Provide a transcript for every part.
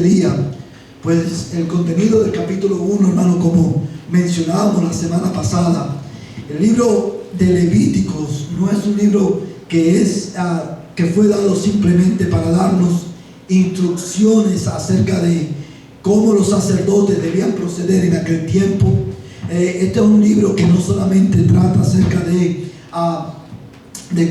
día, pues el contenido del capítulo 1, hermano, como mencionábamos la semana pasada, el libro de Levíticos no es un libro que fue dado simplemente para darnos instrucciones acerca de cómo los sacerdotes debían proceder en aquel tiempo. Este es un libro que no solamente trata acerca de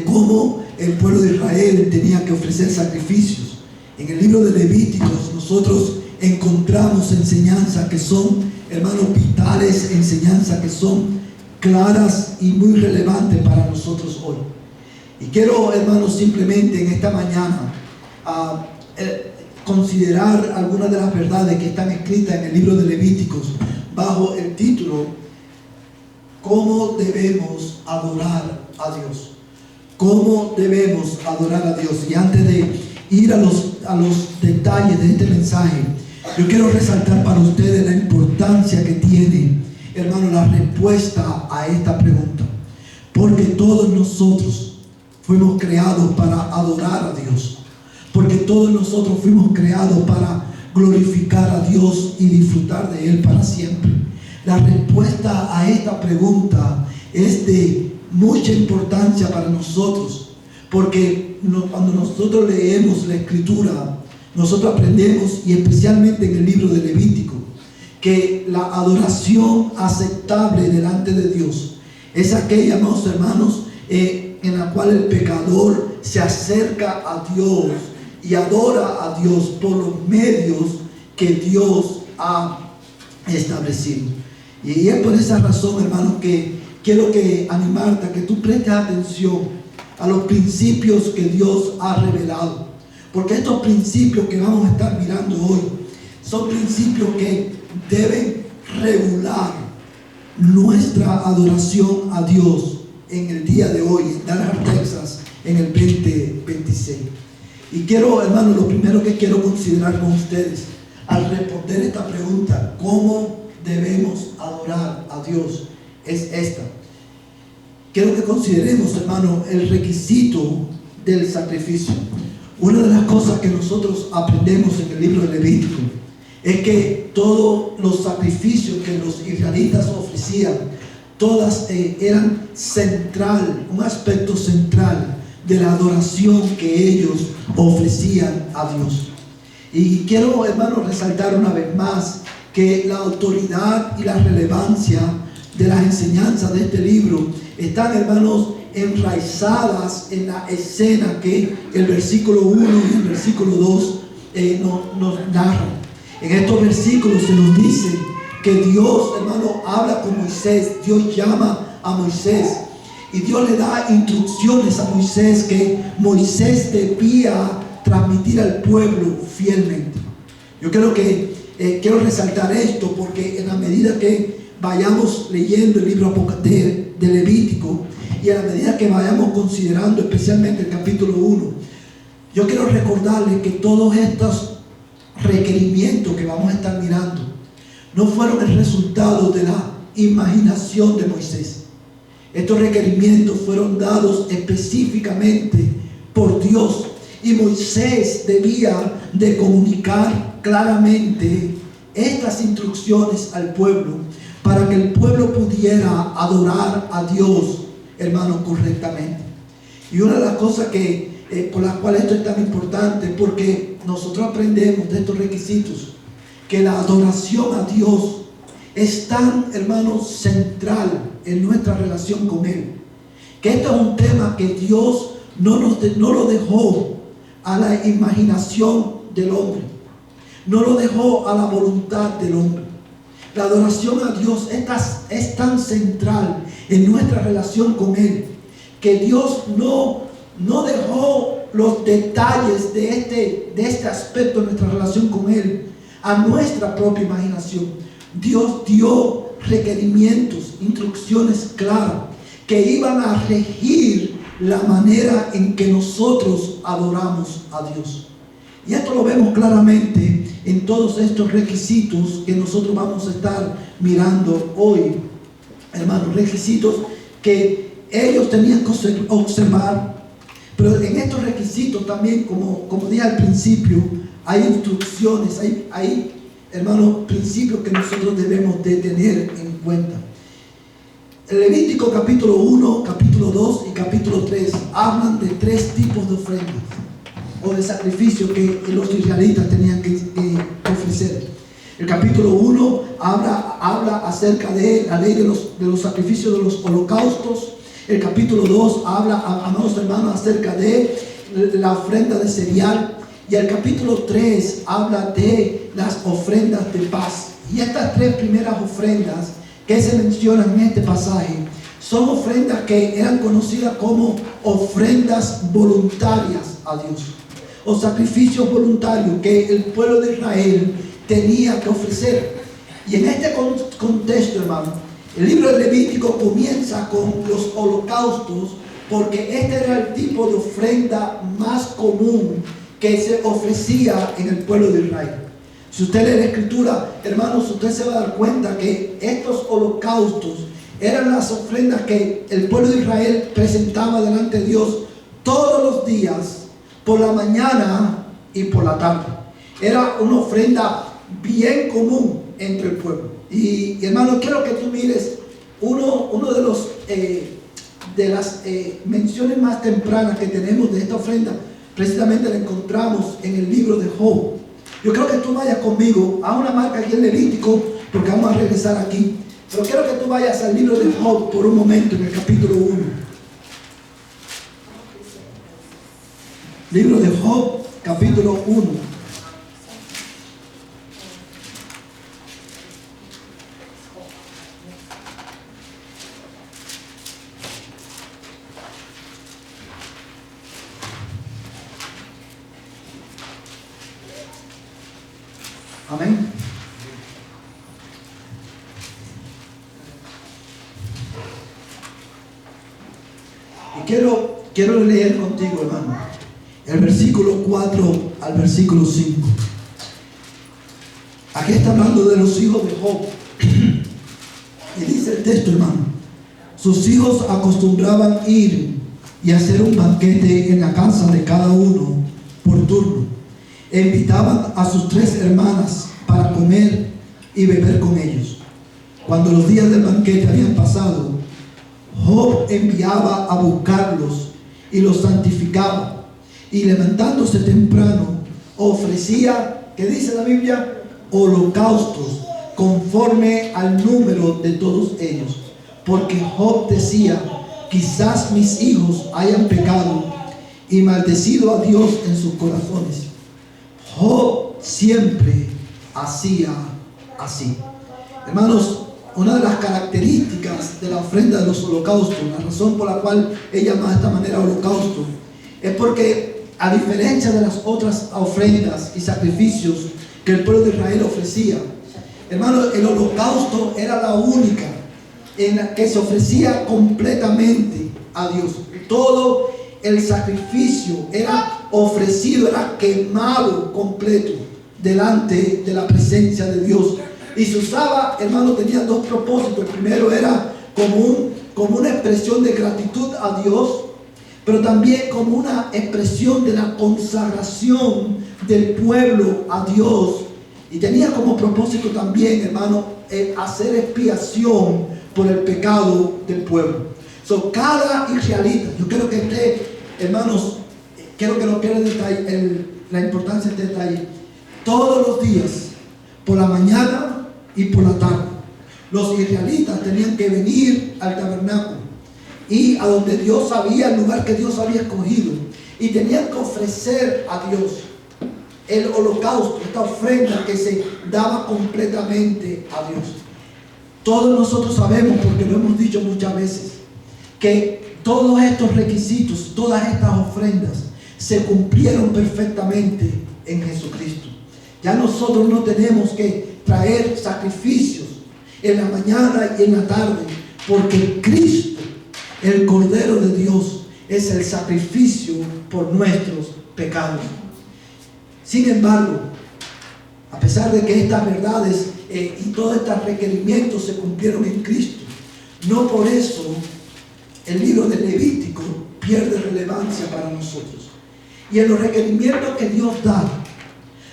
cómo el pueblo de Israel tenía que ofrecer sacrificios. En el libro de Levíticos nosotros encontramos enseñanzas que son, hermanos, vitales, enseñanzas que son claras y muy relevantes para nosotros hoy. Y quiero, hermanos, simplemente en esta mañana considerar algunas de las verdades que están escritas en el libro de Levíticos bajo el título ¿Cómo debemos adorar a Dios? ¿Cómo debemos adorar a Dios? Y antes de ir a los detalles de este mensaje, yo quiero resaltar para ustedes la importancia que tiene, hermano, la respuesta a esta pregunta. Porque todos nosotros fuimos creados para adorar a Dios. Porque todos nosotros fuimos creados para glorificar a Dios y disfrutar de Él para siempre. La respuesta a esta pregunta es de mucha importancia para nosotros, porque cuando nosotros leemos la Escritura, nosotros aprendemos, y especialmente en el libro de Levítico, que la adoración aceptable delante de Dios es aquella, amados hermanos, en la cual el pecador se acerca a Dios y adora a Dios por los medios que Dios ha establecido. Y es por esa razón, hermano, que quiero animarte a que tú prestes atención a los principios que Dios ha revelado. Porque estos principios que vamos a estar mirando hoy son principios que deben regular nuestra adoración a Dios en el día de hoy, en Dallas, Texas, en el 2026. Y quiero, hermano, lo primero que quiero considerar con ustedes al responder esta pregunta, ¿cómo debemos adorar a Dios?, es esta. Quiero que consideremos, hermano, el requisito del sacrificio. Una de las cosas que nosotros aprendemos en el libro de Levítico es que todos los sacrificios que los israelitas ofrecían, todas eran central, un aspecto central de la adoración que ellos ofrecían a Dios. Y quiero, hermano, resaltar una vez más que la autoridad y la relevancia de las enseñanzas de este libro están, hermanos, enraizadas en la escena que el versículo 1 y el versículo 2 nos narran. En estos versículos se nos dice que Dios, hermano, habla con Moisés. Dios llama a Moisés y Dios le da instrucciones a Moisés que Moisés debía transmitir al pueblo fielmente. Yo creo que quiero resaltar esto porque en la medida que vayamos leyendo el libro de Levítico y a la medida que vayamos considerando especialmente el capítulo 1, yo quiero recordarles que todos estos requerimientos que vamos a estar mirando no fueron el resultado de la imaginación de Moisés. Estos requerimientos fueron dados específicamente por Dios y Moisés debía de comunicar claramente estas instrucciones al pueblo para que el pueblo pudiera adorar a Dios, hermano, correctamente. Y una de las cosas por las cuales esto es tan importante, porque nosotros aprendemos de estos requisitos que la adoración a Dios es tan, hermano, central en nuestra relación con Él, que esto es un tema que Dios no lo dejó a la imaginación del hombre, no lo dejó a la voluntad del hombre. La adoración a Dios es tan central en nuestra relación con Él, que Dios no dejó los detalles de este aspecto de nuestra relación con Él a nuestra propia imaginación. Dios dio requerimientos, instrucciones claras que iban a regir la manera en que nosotros adoramos a Dios. Y esto lo vemos claramente en todos estos requisitos que nosotros vamos a estar mirando hoy, hermanos, requisitos que ellos tenían que observar. Pero en estos requisitos también, como dije al principio, hay instrucciones, hay hermanos, principios que nosotros debemos de tener en cuenta. El Levítico capítulo 1, capítulo 2 y capítulo 3 hablan de 3 tipos de ofrendas o de sacrificios que los israelitas tenían que ofrecer. El capítulo 1 habla acerca de la ley de los sacrificios de los holocaustos. El capítulo 2 habla, amados hermanos, acerca de la ofrenda de cereal. Y el capítulo 3 habla de las ofrendas de paz. Y estas 3 primeras ofrendas que se mencionan en este pasaje son ofrendas que eran conocidas como ofrendas voluntarias a Dios, o sacrificios voluntarios que el pueblo de Israel tenía que ofrecer. Y en este contexto, hermano, el libro de Levítico comienza con los holocaustos, porque este era el tipo de ofrenda más común que se ofrecía en el pueblo de Israel. Si usted lee la escritura, hermanos, usted se va a dar cuenta que estos holocaustos eran las ofrendas que el pueblo de Israel presentaba delante de Dios todos los días, por la mañana y por la tarde. Era una ofrenda bien común entre el pueblo. Y hermano, quiero que tú mires uno de las menciones más tempranas que tenemos de esta ofrenda. Precisamente la encontramos en el libro de Job. Yo creo que tú vayas conmigo a una marca aquí en Levítico, porque vamos a regresar aquí. Pero quiero que tú vayas al libro de Job por un momento, en el capítulo 1. Libro de Job, capítulo 1. Amén. Y quiero leer contigo, hermano, el versículo 4 al versículo 5. Aquí está hablando de los hijos de Job. Y dice el texto, hermano: sus hijos acostumbraban ir y hacer un banquete en la casa de cada uno por turno. E invitaban a sus 3 hermanas para comer y beber con ellos. Cuando los días del banquete habían pasado, Job enviaba a buscarlos y los santificaba, y levantándose temprano ofrecía, ¿qué dice la Biblia? Holocaustos conforme al número de todos ellos, porque Job decía: quizás mis hijos hayan pecado y maldecido a Dios en sus corazones. Job siempre hacía así. Hermanos, una de las características de la ofrenda de los holocaustos, la razón por la cual ella llama de esta manera holocausto, es porque, a diferencia de las otras ofrendas y sacrificios que el pueblo de Israel ofrecía, hermanos, el holocausto era la única en la que se ofrecía completamente a Dios. Todo el sacrificio era ofrecido, era quemado completo delante de la presencia de Dios. Y se usaba, hermano, tenía 2 propósitos. El primero era como una expresión de gratitud a Dios, pero también como una expresión de la consagración del pueblo a Dios. Y tenía como propósito también, hermano, hacer expiación por el pecado del pueblo. Cada israelita, yo quiero que hermanos, quiero que no pierdan la importancia de este detalle. Todos los días, por la mañana y por la tarde, los israelitas tenían que venir al tabernáculo y a donde Dios había, el lugar que Dios había escogido, y tenían que ofrecer a Dios el holocausto, esta ofrenda que se daba completamente a Dios. Todos nosotros sabemos, porque lo hemos dicho muchas veces, que todos estos requisitos, todas estas ofrendas se cumplieron perfectamente en Jesucristo. Ya nosotros no tenemos que traer sacrificios en la mañana y en la tarde, porque Cristo, el Cordero de Dios, es el sacrificio por nuestros pecados. Sin embargo, a pesar de que estas verdades y todos estos requerimientos se cumplieron en Cristo, no por eso el libro de Levítico pierde relevancia para nosotros. Y en los requerimientos que Dios da,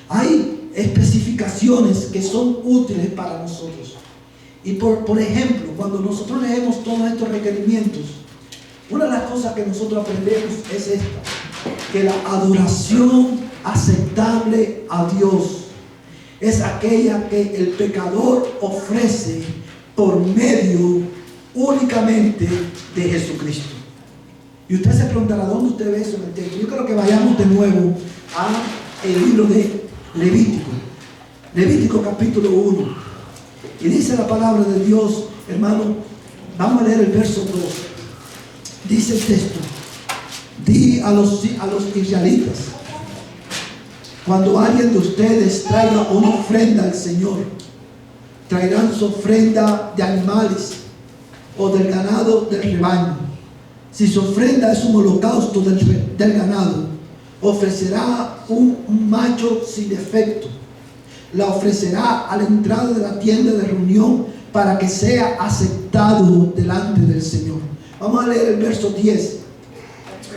Hay especificaciones que son útiles para nosotros. Y por ejemplo, cuando nosotros leemos todos estos requerimientos, una de las cosas que nosotros aprendemos es esta: que la adoración aceptable a Dios es aquella que el pecador ofrece por medio únicamente de Jesucristo. Y usted se preguntará, ¿dónde usted ve eso en el texto? Yo creo que vayamos de nuevo al libro de Levítico. Levítico capítulo 1. Y dice la palabra de Dios, hermano, vamos a leer el verso 2. Dice el texto: di a los israelitas, cuando alguien de ustedes traiga una ofrenda al Señor, traerán su ofrenda de animales o del ganado del rebaño. Si su ofrenda es un holocausto del ganado, ofrecerá un macho sin defecto. La ofrecerá a la entrada de la tienda de reunión para que sea aceptado delante del Señor. Vamos a leer el verso 10.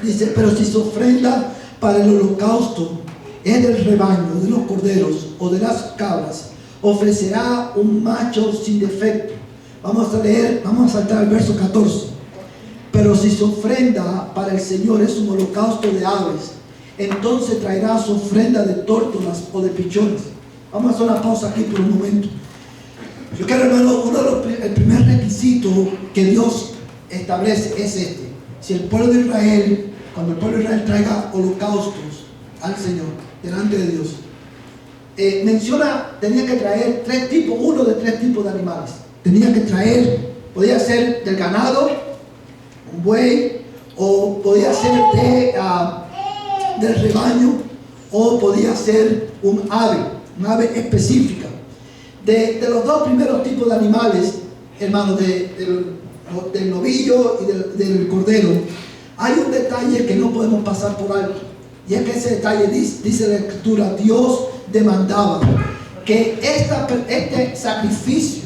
Dice: pero si su ofrenda para el holocausto es del rebaño, de los corderos o de las cabras, ofrecerá un macho sin defecto. Vamos a saltar al verso 14. Pero si su ofrenda para el Señor es un holocausto de aves, entonces traerá su ofrenda de tórtolas o de pichones. Vamos a hacer una pausa aquí por un momento. Yo quiero, hermano, el primer requisito que Dios establece es este: si el pueblo de Israel, cuando el pueblo de Israel traiga holocaustos al Señor delante de Dios, tenía que traer uno de tres tipos de animales. Tenía que traer, podía ser del ganado, un buey, o podía ser del rebaño, o podía ser un ave específica. De los dos primeros tipos de animales, hermano, del novillo y del cordero, hay un detalle que no podemos pasar por alto. Y es que ese detalle, dice la Escritura, Dios demandaba que este sacrificio,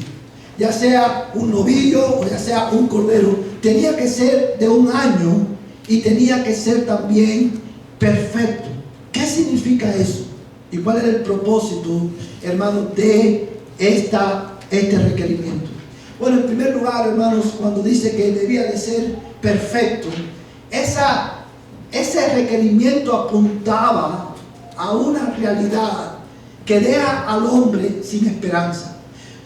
ya sea un novillo o ya sea un cordero, tenía que ser de un año y tenía que ser también perfecto. ¿Qué significa eso? ¿Y cuál era el propósito, hermano, de este requerimiento? Bueno, en primer lugar, hermanos, cuando dice que debía de ser perfecto, ese requerimiento apuntaba a una realidad que deja al hombre sin esperanza.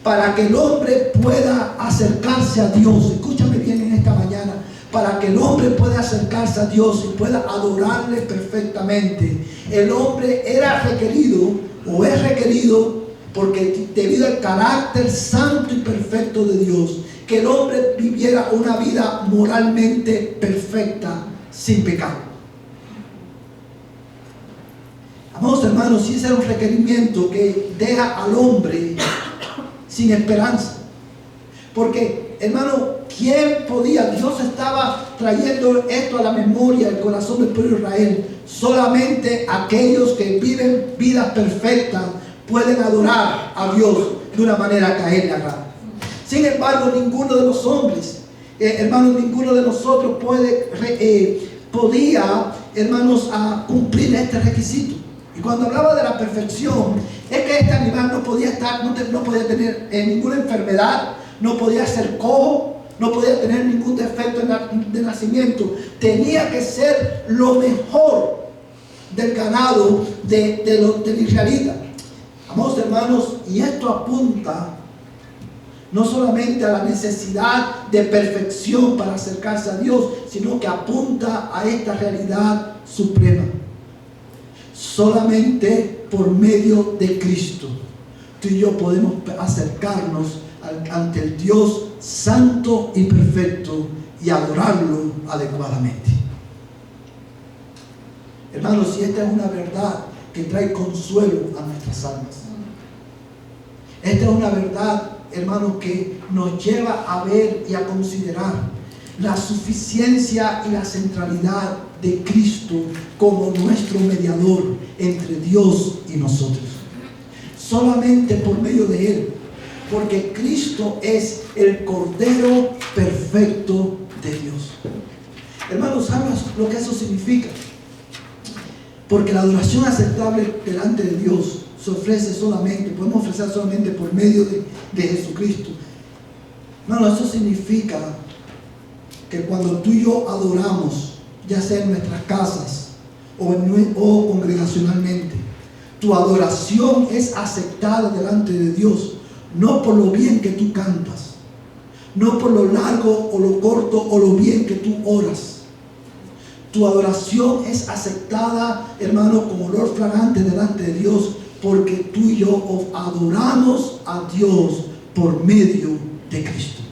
Para que el hombre pueda acercarse a Dios, escúchame bien en esta mañana, para que el hombre pueda acercarse a Dios y pueda adorarle perfectamente, el hombre era requerido o es requerido, porque debido al carácter santo y perfecto de Dios, que el hombre viviera una vida moralmente perfecta, sin pecado. Amados hermanos, si ese era un requerimiento que deja al hombre sin esperanza. Porque, hermano, ¿quién podía? Dios estaba trayendo esto a la memoria, al corazón del pueblo de Israel. Solamente aquellos que viven vidas perfectas pueden adorar a Dios de una manera que a Él le agrada. Sin embargo, ninguno de los hombres, hermanos, ninguno de nosotros podía, hermanos, cumplir este requisito. Y cuando hablaba de la perfección, es que este animal no podía tener ninguna enfermedad, no podía ser cojo, no podía tener ningún defecto de nacimiento. Tenía que ser lo mejor del ganado del israelita. Amados hermanos, y esto apunta no solamente a la necesidad de perfección para acercarse a Dios, sino que apunta a esta realidad suprema. Solamente por medio de Cristo, tú y yo podemos acercarnos ante el Dios santo y perfecto y adorarlo adecuadamente. Hermanos, si esta es una verdad que trae consuelo a nuestras almas, esta es una verdad, hermanos, que nos lleva a ver y a considerar la suficiencia y la centralidad de Cristo como nuestro mediador entre Dios y nosotros. Solamente por medio de Él, porque Cristo es el Cordero perfecto de Dios. Hermanos, ¿sabes lo que eso significa? Porque la adoración aceptable delante de Dios podemos ofrecer solamente por medio de Jesucristo. Hermano, eso significa que cuando tú y yo adoramos, ya sea en nuestras casas o congregacionalmente, tu adoración es aceptada delante de Dios, no por lo bien que tú cantas, no por lo largo o lo corto o lo bien que tú oras. Tu adoración es aceptada, hermano, con olor fragante delante de Dios, porque tú y yo adoramos a Dios por medio de Cristo.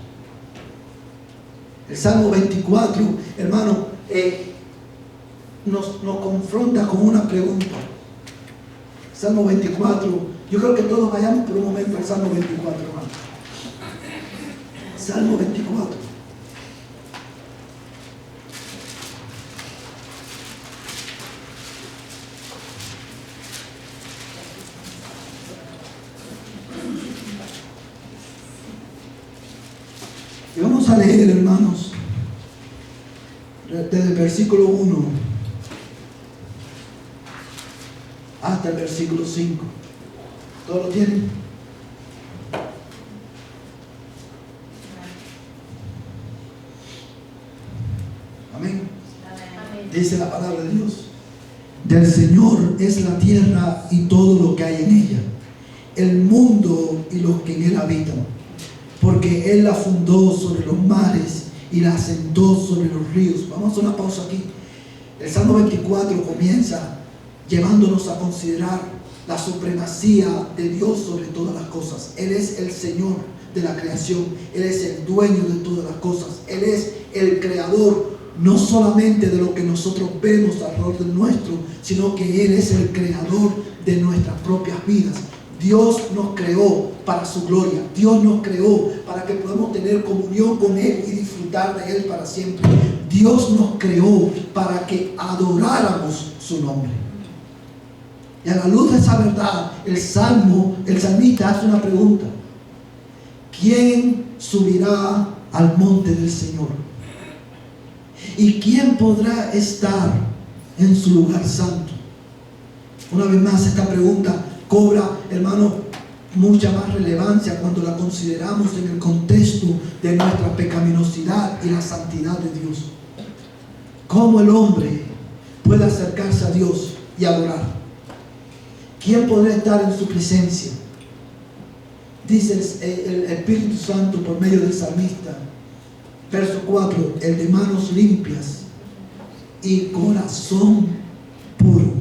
El Salmo 24, hermano, nos confronta con una pregunta. Salmo 24, yo creo que todos vayamos por un momento al Salmo 24, hermano. Salmo 24. Y vamos a leer, hermanos, desde el versículo 1 hasta el versículo 5. ¿Todos lo tienen? Amén. Dice la palabra de Dios: del Señor es la tierra y todo lo que hay en ella, el mundo y los que en él habitan. Porque Él la fundó sobre los mares y la asentó sobre los ríos. Vamos a hacer una pausa aquí. El Salmo 24 comienza llevándonos a considerar la supremacía de Dios sobre todas las cosas. Él es el Señor de la creación. Él es el dueño de todas las cosas. Él es el creador, no solamente de lo que nosotros vemos alrededor nuestro, sino que Él es el creador de nuestras propias vidas. Dios nos creó para su gloria. Dios nos creó para que podamos tener comunión con Él y disfrutar de Él para siempre. Dios nos creó para que adoráramos su nombre. Y a la luz de esa verdad, el salmista hace una pregunta: ¿quién subirá al monte del Señor? ¿Y quién podrá estar en su lugar santo? Una vez más, esta pregunta cobra, hermano, mucha más relevancia cuando la consideramos en el contexto de nuestra pecaminosidad y la santidad de Dios. ¿Cómo el hombre puede acercarse a Dios y adorar? ¿Quién podrá estar en su presencia? Dice el Espíritu Santo por medio del salmista, verso 4: el de manos limpias y corazón puro,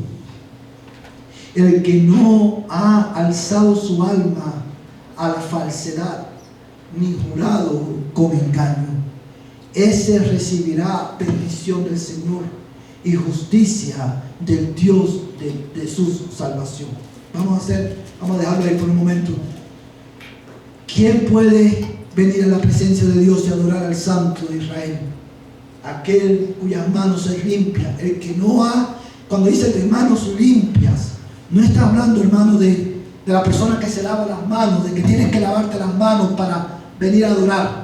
el que no ha alzado su alma a la falsedad, ni jurado con engaño. Ese recibirá bendición del Señor y justicia del Dios de su salvación. Vamos a dejarlo ahí por un momento. ¿Quién puede venir a la presencia de Dios y adorar al Santo de Israel? Aquel cuyas manos es limpia, el que no ha, cuando dice de manos limpias, no está hablando, hermano, de la persona que se lava las manos, de que tienes que lavarte las manos para venir a adorar.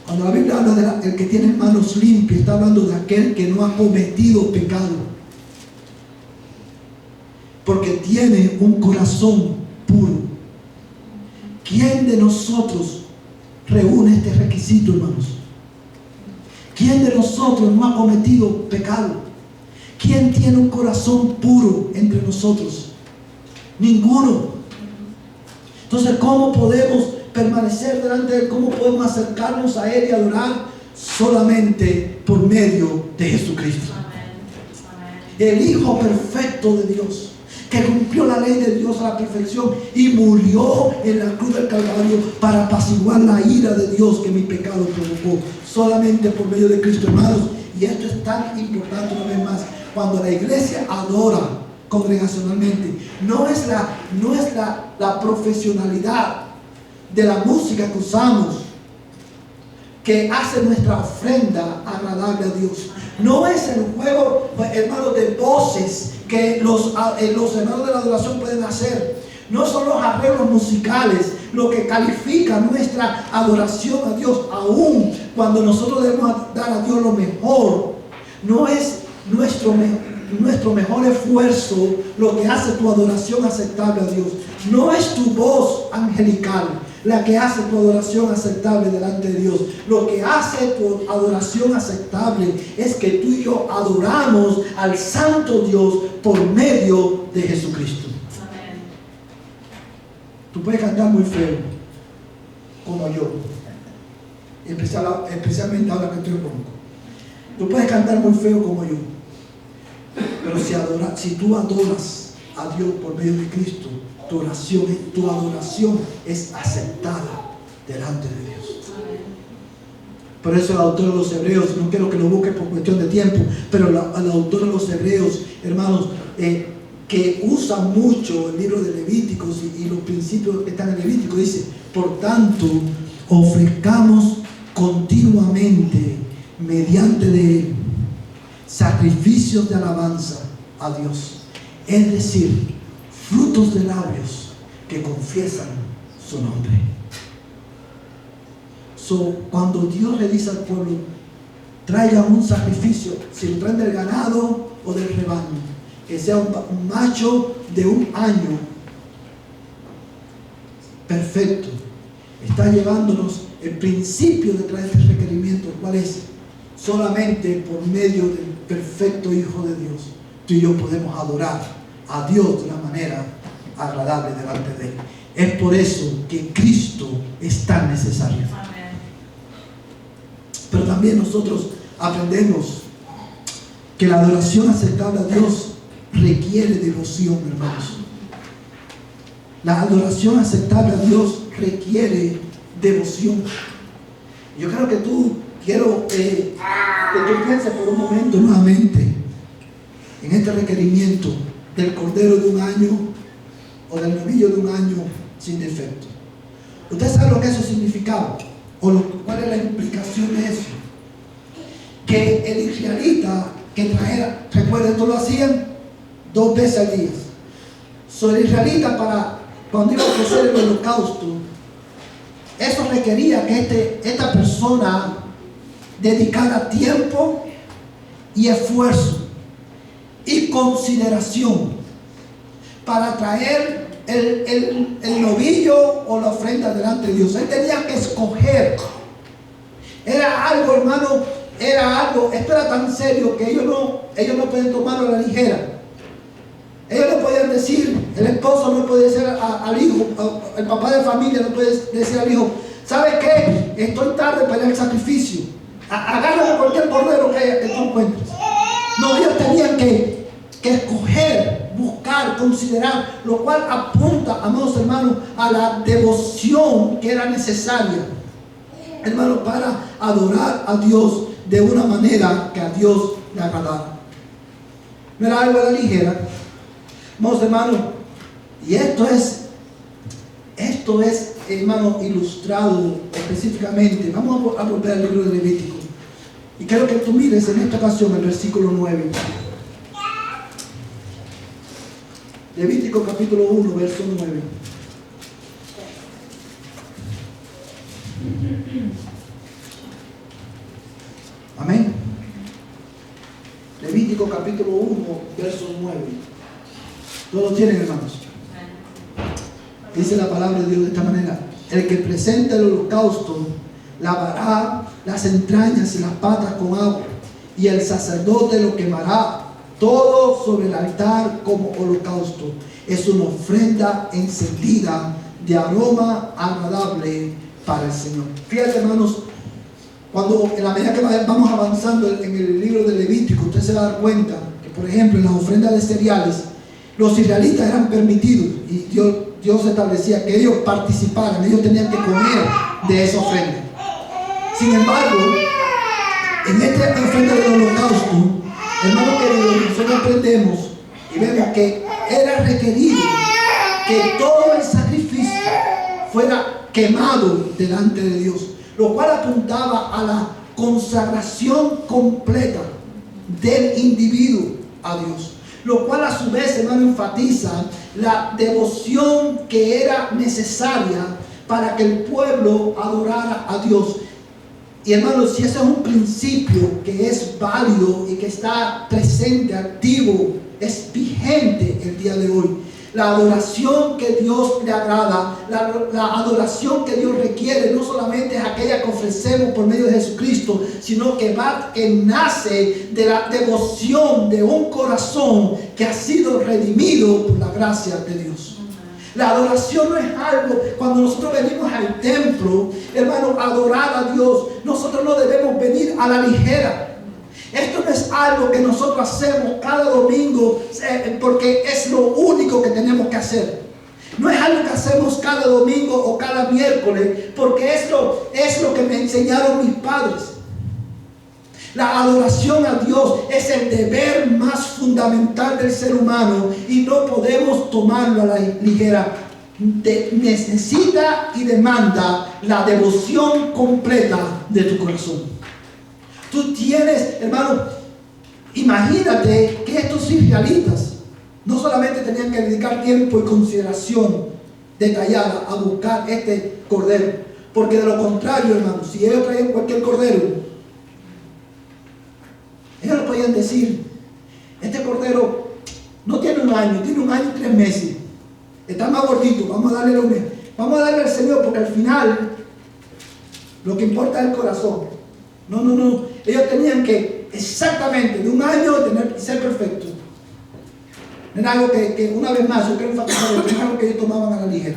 Cuando la Biblia habla del que tiene manos limpias, está hablando de aquel que no ha cometido pecado, porque tiene un corazón puro. ¿Quién de nosotros reúne este requisito, hermanos? ¿Quién de nosotros no ha cometido pecado? ¿Quién tiene un corazón puro entre nosotros? Ninguno. Entonces, ¿cómo podemos permanecer delante de Él? ¿Cómo podemos acercarnos a Él y adorar? Solamente por medio de Jesucristo. El Hijo perfecto de Dios, que cumplió la ley de Dios a la perfección y murió en la cruz del Calvario para apaciguar la ira de Dios que mi pecado provocó. Solamente por medio de Cristo, hermanos. Y esto es tan importante una vez más. Cuando la iglesia adora congregacionalmente, no es la profesionalidad de la música que usamos que hace nuestra ofrenda agradable a Dios. No es el juego, hermanos, de voces que los hermanos de la adoración pueden hacer. No son los arreglos musicales lo que califica nuestra adoración a Dios. Aún cuando nosotros debemos dar a Dios lo mejor, no es nuestro mejor esfuerzo lo que hace tu adoración aceptable a Dios. No es tu voz angelical la que hace tu adoración aceptable delante de Dios. Lo que hace tu adoración aceptable es que tú y yo adoramos al Santo Dios por medio de Jesucristo. Amén. Tú puedes cantar muy feo, como yo, especialmente ahora que estoy ronco. Tú puedes cantar muy feo como yo, pero si tú adoras a Dios por medio de Cristo, tu adoración es aceptada delante de Dios. Por eso el autor de los Hebreos, no quiero que lo busque por cuestión de tiempo, pero el autor de los Hebreos, hermanos, que usa mucho el libro de Levíticos y los principios que están en Levítico, dice: por tanto, ofrezcamos continuamente mediante de él sacrificios de alabanza a Dios, es decir, frutos de labios que confiesan su nombre. Cuando Dios le dice al pueblo: traigan un sacrificio, si lo traen del ganado o del rebaño, que sea un macho de un año perfecto, está llevándonos el principio detrás de este requerimiento, ¿cuál es? Solamente por medio del perfecto Hijo de Dios, tú y yo podemos adorar a Dios de una manera agradable delante de Él. Es por eso que Cristo es tan necesario. Amén. Pero también nosotros aprendemos que la adoración aceptable a Dios requiere devoción, hermanos. La adoración aceptable a Dios requiere devoción. Yo creo que quiero que tú pienses por un momento nuevamente en este requerimiento del cordero de un año o del novillo de un año sin defecto. ¿Usted sabe lo que eso significaba? ¿Cuál es la implicación de eso? Que el israelita que trajera, recuerden, esto lo hacían 2 veces al día. El israelita, cuando iba a ofrecer el holocausto, eso requería que esta persona dedicara tiempo y esfuerzo y consideración para traer el novillo o la ofrenda delante de Dios. Él tenía que escoger. Era algo, hermano, esto era tan serio que ellos no pueden tomarlo a la ligera. Ellos no podían decir, el esposo no puede decir al hijo, el papá de familia no puede decir al hijo: ¿sabe qué? Estoy tarde para ir al sacrificio. Agárrame cualquier cordero que tú encuentres. No, ellos tenían que escoger, buscar, considerar, lo cual apunta, amados hermanos, a la devoción que era necesaria, hermano, para adorar a Dios de una manera que a Dios le agradara. No era algo a la ligera, amados hermanos, y esto es, hermano, ilustrado específicamente. Vamos a volver al libro de Levítico. Y quiero que tú mires en esta ocasión el versículo 9. Levítico capítulo 1, verso 9. Amén. Levítico capítulo 1, verso 9. ¿Todos tienen, hermanos? Dice la palabra de Dios de esta manera: el que presenta el holocausto lavará las entrañas y las patas con agua, y el sacerdote lo quemará todo sobre el altar como holocausto. Es una ofrenda encendida de aroma agradable para el Señor. Fíjate, hermanos, cuando en la medida que vamos avanzando en el libro de Levítico, usted se va a dar cuenta que, por ejemplo, en las ofrendas de cereales, los israelitas eran permitidos, y Dios establecía que ellos participaran, ellos tenían que comer de esa ofrenda. Sin embargo, en esta ofrenda del holocausto, hermano querido, nosotros aprendemos y vemos que era requerido que todo el sacrificio fuera quemado delante de Dios, lo cual apuntaba a la consagración completa del individuo a Dios, lo cual a su vez, hermano, enfatiza la devoción que era necesaria para que el pueblo adorara a Dios. Y hermanos, si ese es un principio que es válido y que está presente, activo, es vigente el día de hoy. La adoración que Dios le agrada, la adoración que Dios requiere, no solamente es aquella que ofrecemos por medio de Jesucristo, sino que nace de la devoción de un corazón que ha sido redimido por la gracia de Dios. La adoración no es algo, cuando nosotros venimos al templo, hermano, a adorar a Dios, nosotros no debemos venir a la ligera. Esto no es algo que nosotros hacemos cada domingo porque es lo único que tenemos que hacer. No es algo que hacemos cada domingo o cada miércoles porque esto es lo que me enseñaron mis padres. La adoración a Dios es el deber más fundamental del ser humano y no podemos tomarlo a la ligera. Necesita y demanda la devoción completa de tu corazón. Tú tienes, hermano, imagínate que estos israelitas no solamente tenían que dedicar tiempo y consideración detallada a buscar este cordero, porque de lo contrario, hermano, si ellos traían cualquier cordero, ellos no podían decir, este cordero no tiene un año, tiene 1 año y 3 meses, está más gordito, vamos a darle al Señor, porque al final lo que importa es el corazón. No. Ellos tenían que exactamente de 1 año ser perfectos. No era algo que una vez más, yo quiero enfatizar, no era algo que ellos tomaban a la ligera.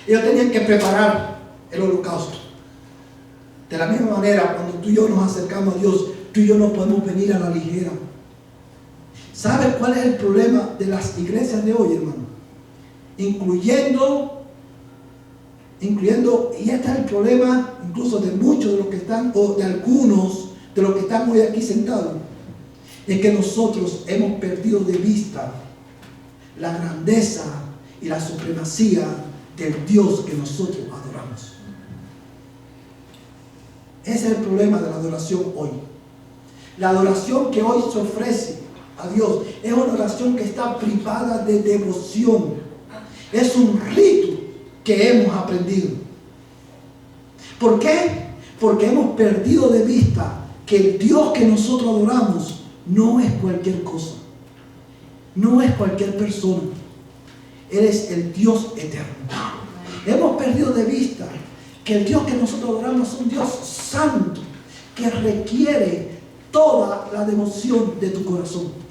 Ellos tenían que preparar el holocausto. De la misma manera, cuando tú y yo nos acercamos a Dios, tú y yo no podemos venir a la ligera. ¿Sabes cuál es el problema de las iglesias de hoy, hermano? Incluyendo, y este es el problema incluso de muchos de los que están, o de algunos de los que están hoy aquí sentados, es que nosotros hemos perdido de vista la grandeza y la supremacía del Dios que nosotros adoramos. Ese es el problema de la adoración hoy. La adoración que hoy se ofrece a Dios es una adoración que está privada de devoción. Es un rito que hemos aprendido. ¿Por qué? Porque hemos perdido de vista que el Dios que nosotros adoramos no es cualquier cosa, no es cualquier persona. Él es el Dios eterno. Hemos perdido de vista que el Dios que nosotros adoramos es un Dios santo que requiere toda la devoción de tu corazón.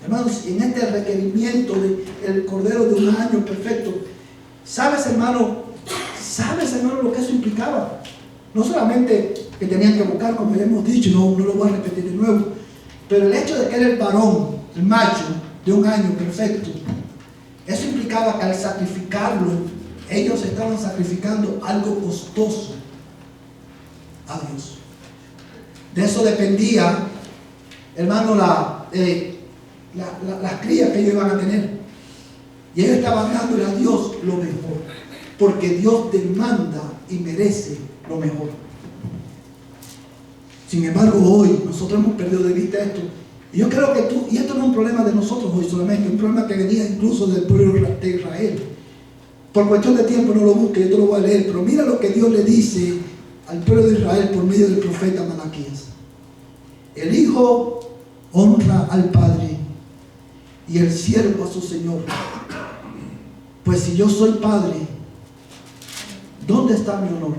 Hermanos, en este requerimiento del cordero de 1 año perfecto, ¿sabes, hermano lo que eso implicaba? No solamente que tenían que buscar, como ya hemos dicho, no lo voy a repetir de nuevo, pero el hecho de que era el varón, el macho, de 1 año perfecto, eso implicaba que al sacrificarlo, ellos estaban sacrificando algo costoso a Dios. De eso dependía, hermano, las crías que ellos iban a tener. Y ellos estaban dándole a Dios lo mejor, porque Dios demanda y merece lo mejor. Sin embargo, hoy nosotros hemos perdido de vista esto. Y yo creo que y esto no es un problema de nosotros hoy solamente, es un problema que venía incluso del pueblo de Israel. Por cuestión de tiempo no lo busque, yo te lo voy a leer, pero mira lo que Dios le dice al pueblo de Israel por medio del profeta Malaquías. El hijo honra al padre y el siervo a su señor. Pues si yo soy padre, ¿dónde está mi honor?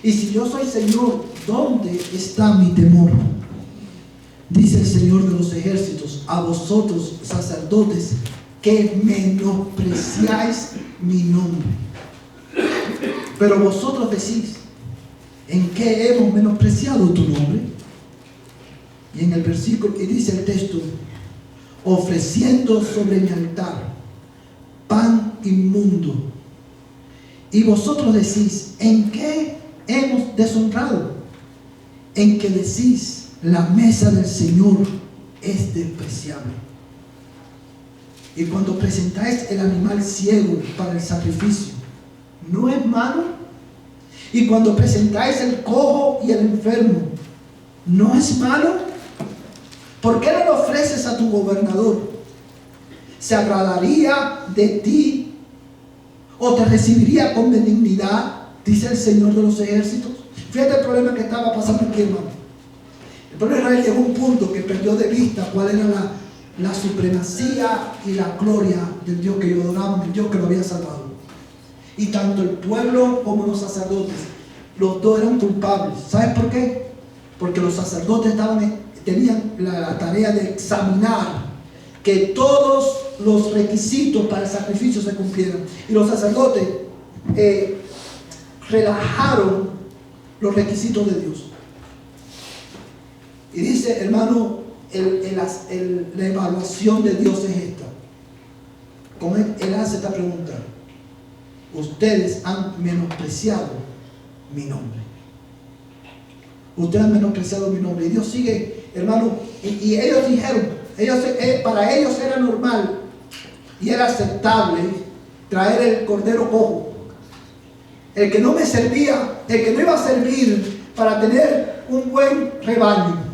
Y si yo soy señor, ¿dónde está mi temor? Dice el Señor de los ejércitos, a vosotros sacerdotes que menospreciáis mi nombre. Pero vosotros decís, ¿en qué hemos menospreciado tu nombre? Y en el versículo, y dice el texto, ofreciendo sobre mi altar pan inmundo. Y vosotros decís, ¿en qué hemos deshonrado? En que decís, la mesa del Señor es despreciable. Y cuando presentáis el animal ciego para el sacrificio, ¿no es malo? Y cuando presentáis el cojo y el enfermo, ¿no es malo? ¿Por qué no lo ofreces a tu gobernador? ¿Se agradaría de ti o te recibiría con benignidad? dice el Señor de los ejércitos. Fíjate el problema que estaba pasando aquí, hermano. El pueblo de Israel llegó a un punto que perdió de vista cuál era la supremacía y la gloria del Dios que ellos adoraban, del Dios que lo había salvado. Y tanto el pueblo como los sacerdotes, los dos eran culpables. ¿Sabes por qué? Porque los sacerdotes tenían la tarea de examinar que todos los requisitos para el sacrificio se cumplieran. Y los sacerdotes relajaron los requisitos de Dios. Y dice, hermano, la evaluación de Dios es esta. Como él hace esta pregunta: ustedes han menospreciado mi nombre. Ustedes han menospreciado mi nombre. Y Dios sigue, hermano, y ellos dijeron, para ellos era normal y era aceptable traer el cordero cojo, el que no me servía, el que no iba a servir para tener un buen rebaño.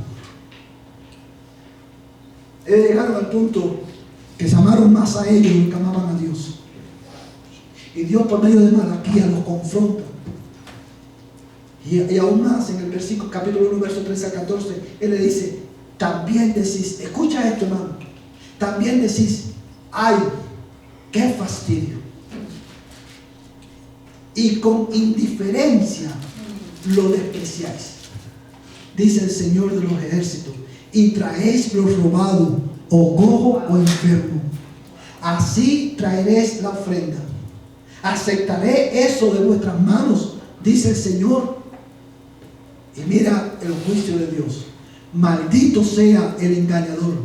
Ellos llegaron al punto que se amaron más a ellos de lo que amaban a Dios. Y Dios, por medio de Malaquías, los confronta. Y aún más, en el versículo, capítulo 1, verso 13 a 14, Él le dice: también decís, escucha esto, hermano, también decís, ay, qué fastidio. Y con indiferencia lo despreciáis, dice el Señor de los ejércitos, y traéis lo robado, o cojo o enfermo. Así traeréis la ofrenda. Aceptaré eso de vuestras manos, dice el Señor. Y mira el juicio de Dios. Maldito sea el engañador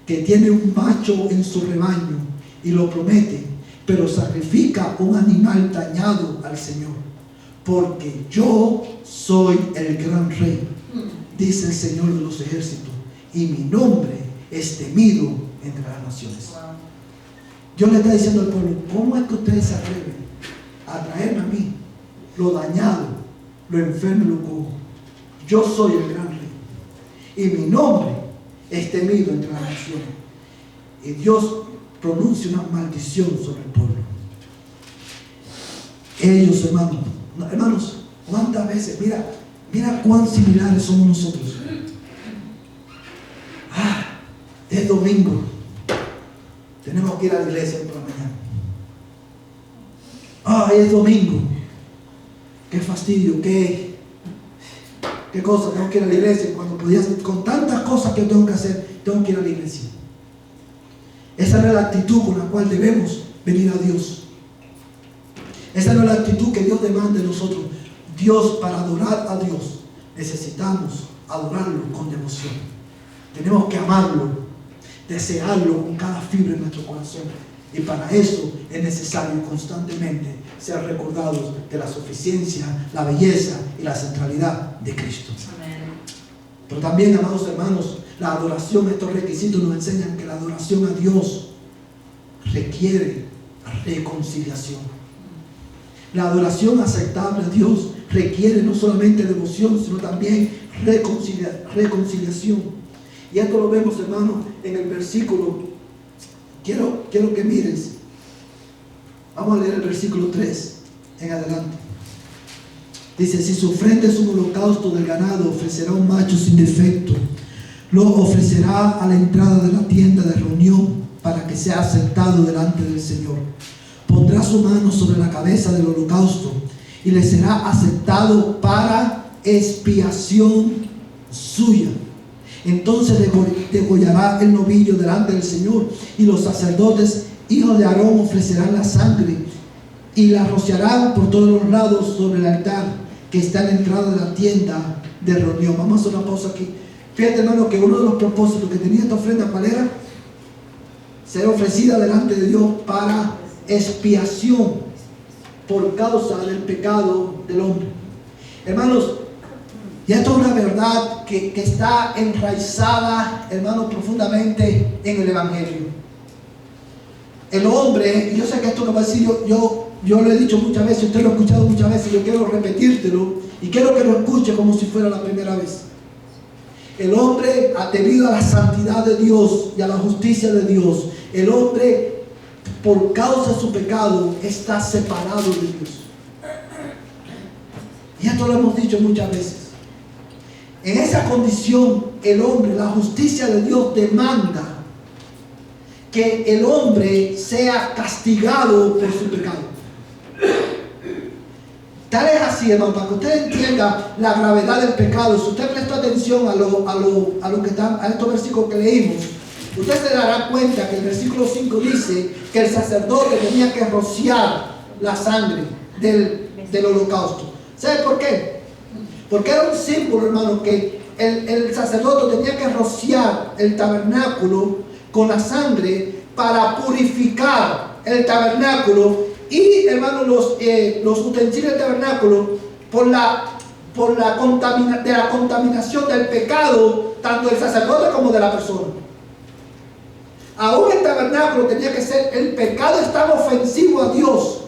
que tiene un macho en su rebaño y lo promete, pero sacrifica un animal dañado al Señor. Porque yo soy el gran rey, dice el Señor de los ejércitos, y mi nombre es temido entre las naciones. Dios le está diciendo al pueblo: ¿cómo es que ustedes se atreven a traerme a mí lo dañado, lo enfermo y lo cojo? Yo soy el gran rey y mi nombre es temido entre las naciones. Y Dios pronuncia una maldición sobre el pueblo. Ellos, hermanos, ¿cuántas veces? Mira cuán similares somos nosotros. Es domingo, tenemos que ir a la iglesia por la mañana. Es domingo, qué fastidio, qué cosa, tengo que ir a la iglesia cuando podías, con tantas cosas que tengo que hacer, tengo que ir a la iglesia. Esa no es la actitud con la cual debemos venir a Dios. Esa no es la actitud que Dios demanda de nosotros. Dios, para adorar a Dios, necesitamos adorarlo con devoción. Tenemos que amarlo, desearlo con cada fibra de nuestro corazón. Y para eso es necesario constantemente ser recordados de la suficiencia, la belleza y la centralidad de Cristo. Amén. Pero también, amados hermanos, la adoración, estos requisitos nos enseñan que la adoración a Dios requiere reconciliación. La adoración aceptable a Dios requiere no solamente devoción, sino también reconciliación. Y esto lo vemos, hermano, en el versículo. Quiero que mires. Vamos a leer el versículo 3 en adelante. Dice: si su ofrenda es un holocausto del ganado, ofrecerá un macho sin defecto. Lo ofrecerá a la entrada de la tienda de reunión para que sea aceptado delante del Señor. Pondrá su mano sobre la cabeza del holocausto y le será aceptado para expiación suya. Entonces degollará el novillo delante del Señor, y los sacerdotes, hijos de Aarón, ofrecerán la sangre y la rociarán por todos los lados sobre el altar que está en la entrada de la tienda de reunión. Vamos a hacer una pausa aquí. Fíjate, hermano, que uno de los propósitos que tenía esta ofrenda, ¿cuál era? Ser ofrecida delante de Dios para expiación por causa del pecado del hombre. Hermanos, y esto es una verdad que está enraizada, hermanos, profundamente en el Evangelio. El hombre, y yo sé que esto lo va a decir, yo lo he dicho muchas veces, usted lo ha escuchado muchas veces, yo quiero repetírtelo y quiero que lo escuche como si fuera la primera vez. El hombre, debido a la santidad de Dios y a la justicia de Dios, el hombre, por causa de su pecado, está separado de Dios. Y esto lo hemos dicho muchas veces. En esa condición, el hombre, la justicia de Dios demanda que el hombre sea castigado por su pecado. Tal es así, hermano, para que usted entienda la gravedad del pecado. Si usted prestó atención a estos versículos que leímos, usted se dará cuenta que el versículo 5 dice que el sacerdote tenía que rociar la sangre del holocausto. ¿Sabe por qué? Porque era un símbolo, hermano, que el sacerdote tenía que rociar el tabernáculo con la sangre para purificar el tabernáculo y, hermano, los utensilios del tabernáculo por la contaminación del pecado, tanto del sacerdote como de la persona. Aún el tabernáculo tenía que ser, el pecado estaba ofensivo a Dios,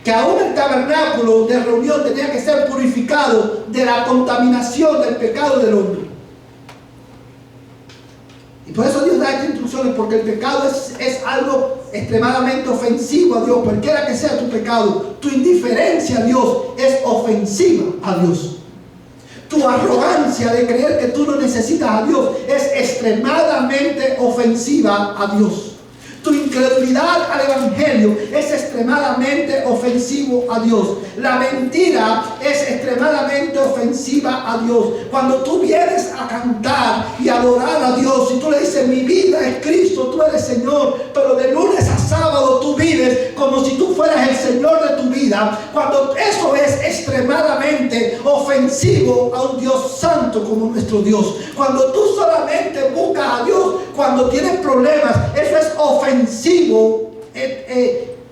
que aún el tabernáculo de reunión tenía que ser purificado de la contaminación del pecado del hombre. Y por eso Dios da estas instrucciones, porque el pecado es algo extremadamente ofensivo a Dios. Cualquiera que sea tu pecado, tu indiferencia a Dios es ofensiva a Dios. Tu arrogancia de creer que tú no necesitas a Dios es extremadamente ofensiva a Dios. Tu incredulidad al Evangelio es extremadamente ofensivo a Dios. La mentira es extremadamente ofensiva a Dios. Cuando tú vienes a cantar y adorar a Dios y tú le dices, mi vida es Cristo, tú eres Señor, pero de lunes a sábado tú vives como si tú fueras el Señor de tu vida, cuando eso es extremadamente ofensivo a un Dios santo como nuestro Dios. Cuando tú solamente buscas a Dios cuando tienes problemas, eso es ofensivo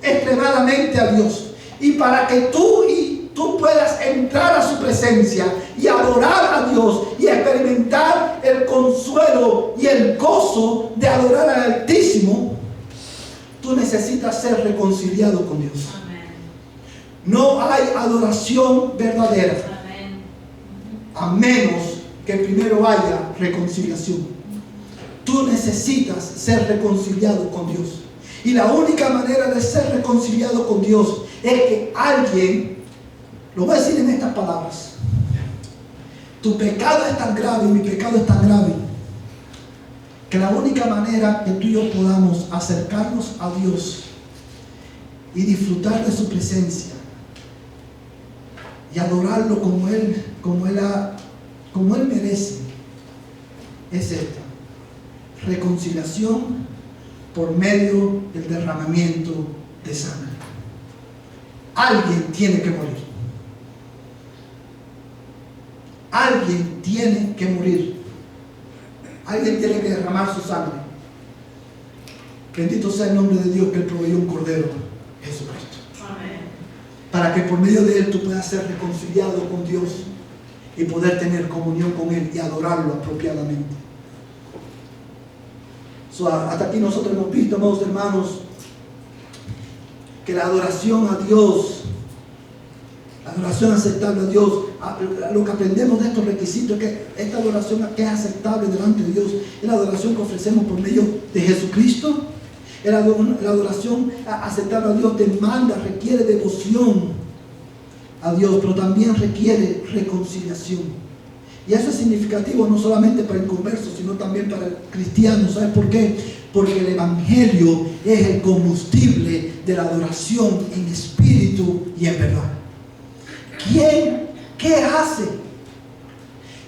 extremadamente a Dios. Y para que tú puedas entrar a su presencia y adorar a Dios y experimentar el consuelo y el gozo de adorar al Altísimo, tú necesitas ser reconciliado con Dios. Amén. No hay adoración verdadera. Amén. A menos que primero haya reconciliación. Tú necesitas ser reconciliado con Dios. Y la única manera de ser reconciliado con Dios es que alguien, lo voy a decir en estas palabras, tu pecado es tan grave y mi pecado es tan grave que la única manera que tú y yo podamos acercarnos a Dios y disfrutar de su presencia y adorarlo como Él merece es esta: reconciliación por medio del derramamiento de sangre. Alguien tiene que morir. Alguien tiene que morir. Alguien tiene que derramar su sangre. Bendito sea el nombre de Dios, que Él proveyó un cordero, Jesucristo. Amén. Para que por medio de Él tú puedas ser reconciliado con Dios y poder tener comunión con Él y adorarlo apropiadamente. Hasta aquí nosotros hemos visto, amados hermanos, que la adoración a Dios, la adoración aceptable a Dios, lo que aprendemos de estos requisitos es que esta adoración que es aceptable delante de Dios es la adoración que ofrecemos por medio de Jesucristo. La adoración aceptable a Dios demanda, requiere devoción a Dios, pero también requiere reconciliación. Y eso es significativo no solamente para el converso, sino también para el cristiano. ¿Sabes por qué? Porque el Evangelio es el combustible de la adoración en espíritu y en verdad. ¿Qué hace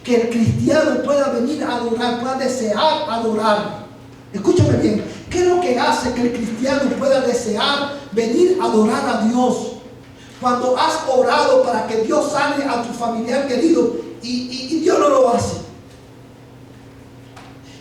que el cristiano pueda venir a adorar, pueda desear adorar? Escúchame bien. ¿Qué es lo que hace que el cristiano pueda desear venir a adorar a Dios? Cuando has orado para que Dios sane a tu familiar querido y Dios no lo hace.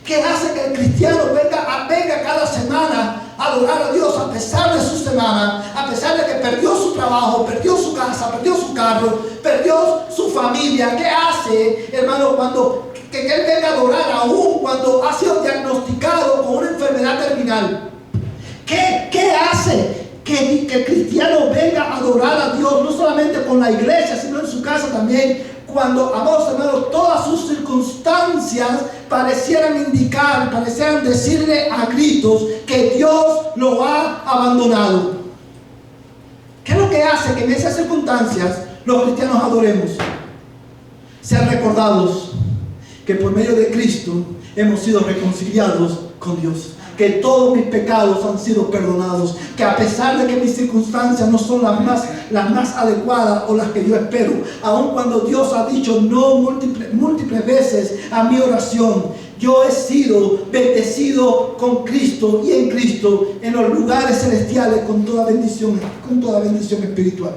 ¿Qué hace que el cristiano venga cada semana a adorar a Dios a pesar de su semana, a pesar de que perdió su trabajo, perdió su casa, perdió su carro, perdió su familia? ¿Qué hace, hermano, cuando que él venga a adorar aún cuando ha sido diagnosticado con una enfermedad terminal? ¿Qué hace que el cristiano venga a adorar a Dios, no solamente con la iglesia, sino en su casa también, cuando, amados hermanos, todas sus circunstancias parecieran decirle a gritos que Dios lo ha abandonado? ¿Qué es lo que hace que en esas circunstancias los cristianos adoremos, sean recordados que por medio de Cristo hemos sido reconciliados con Dios, que todos mis pecados han sido perdonados, que a pesar de que mis circunstancias no son las más adecuadas o las que yo espero, aun cuando Dios ha dicho no múltiples veces a mi oración, yo he sido bendecido con Cristo y en Cristo en los lugares celestiales con toda bendición espiritual.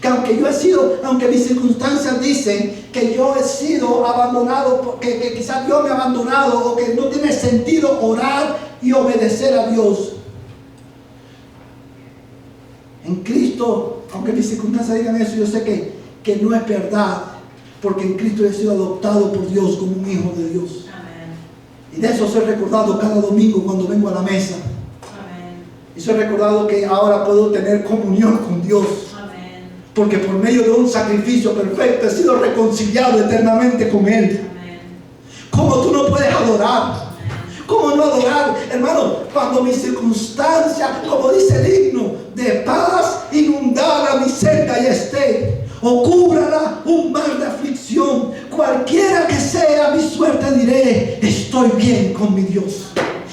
Que aunque mis circunstancias dicen que yo he sido abandonado, que quizás Dios me ha abandonado, o que no tiene sentido orar y obedecer a Dios, en Cristo, aunque mis circunstancias digan eso, yo sé que no es verdad, porque en Cristo he sido adoptado por Dios como un hijo de Dios. Amén. Y de eso soy recordado cada domingo cuando vengo a la mesa. Amén. Y soy recordado que ahora puedo tener comunión con Dios. Porque por medio de un sacrificio perfecto he sido reconciliado eternamente con Él. Amén. ¿Cómo tú no puedes adorar? ¿Cómo no adorar, hermano? Cuando mi circunstancia, como dice el himno, de paz inundada mi senda y esté, o cúbrala un mar de aflicción, cualquiera que sea mi suerte diré, estoy bien con mi Dios.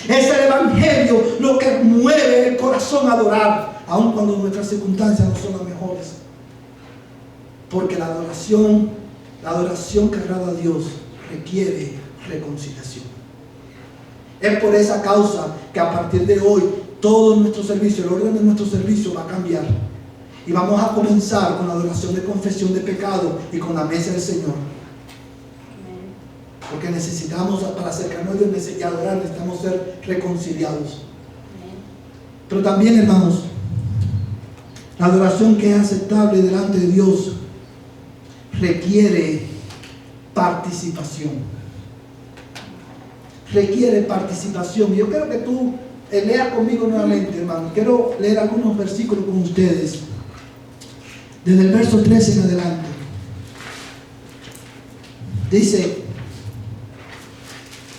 Es el evangelio lo que mueve el corazón a adorar, aun cuando nuestras circunstancias no son las mejores. Porque la adoración que agrada a Dios requiere reconciliación. Es por esa causa que a partir de hoy todo nuestro servicio, el orden de nuestro servicio va a cambiar. Y vamos a comenzar con la adoración de confesión de pecado y con la mesa del Señor. Porque necesitamos, para acercarnos a Dios y adorar, necesitamos ser reconciliados. Pero también, hermanos, la adoración que es aceptable delante de Dios requiere participación. Requiere participación. Yo quiero que tú leas conmigo nuevamente, hermano. Quiero leer algunos versículos con ustedes. Desde el verso 13 en adelante. Dice,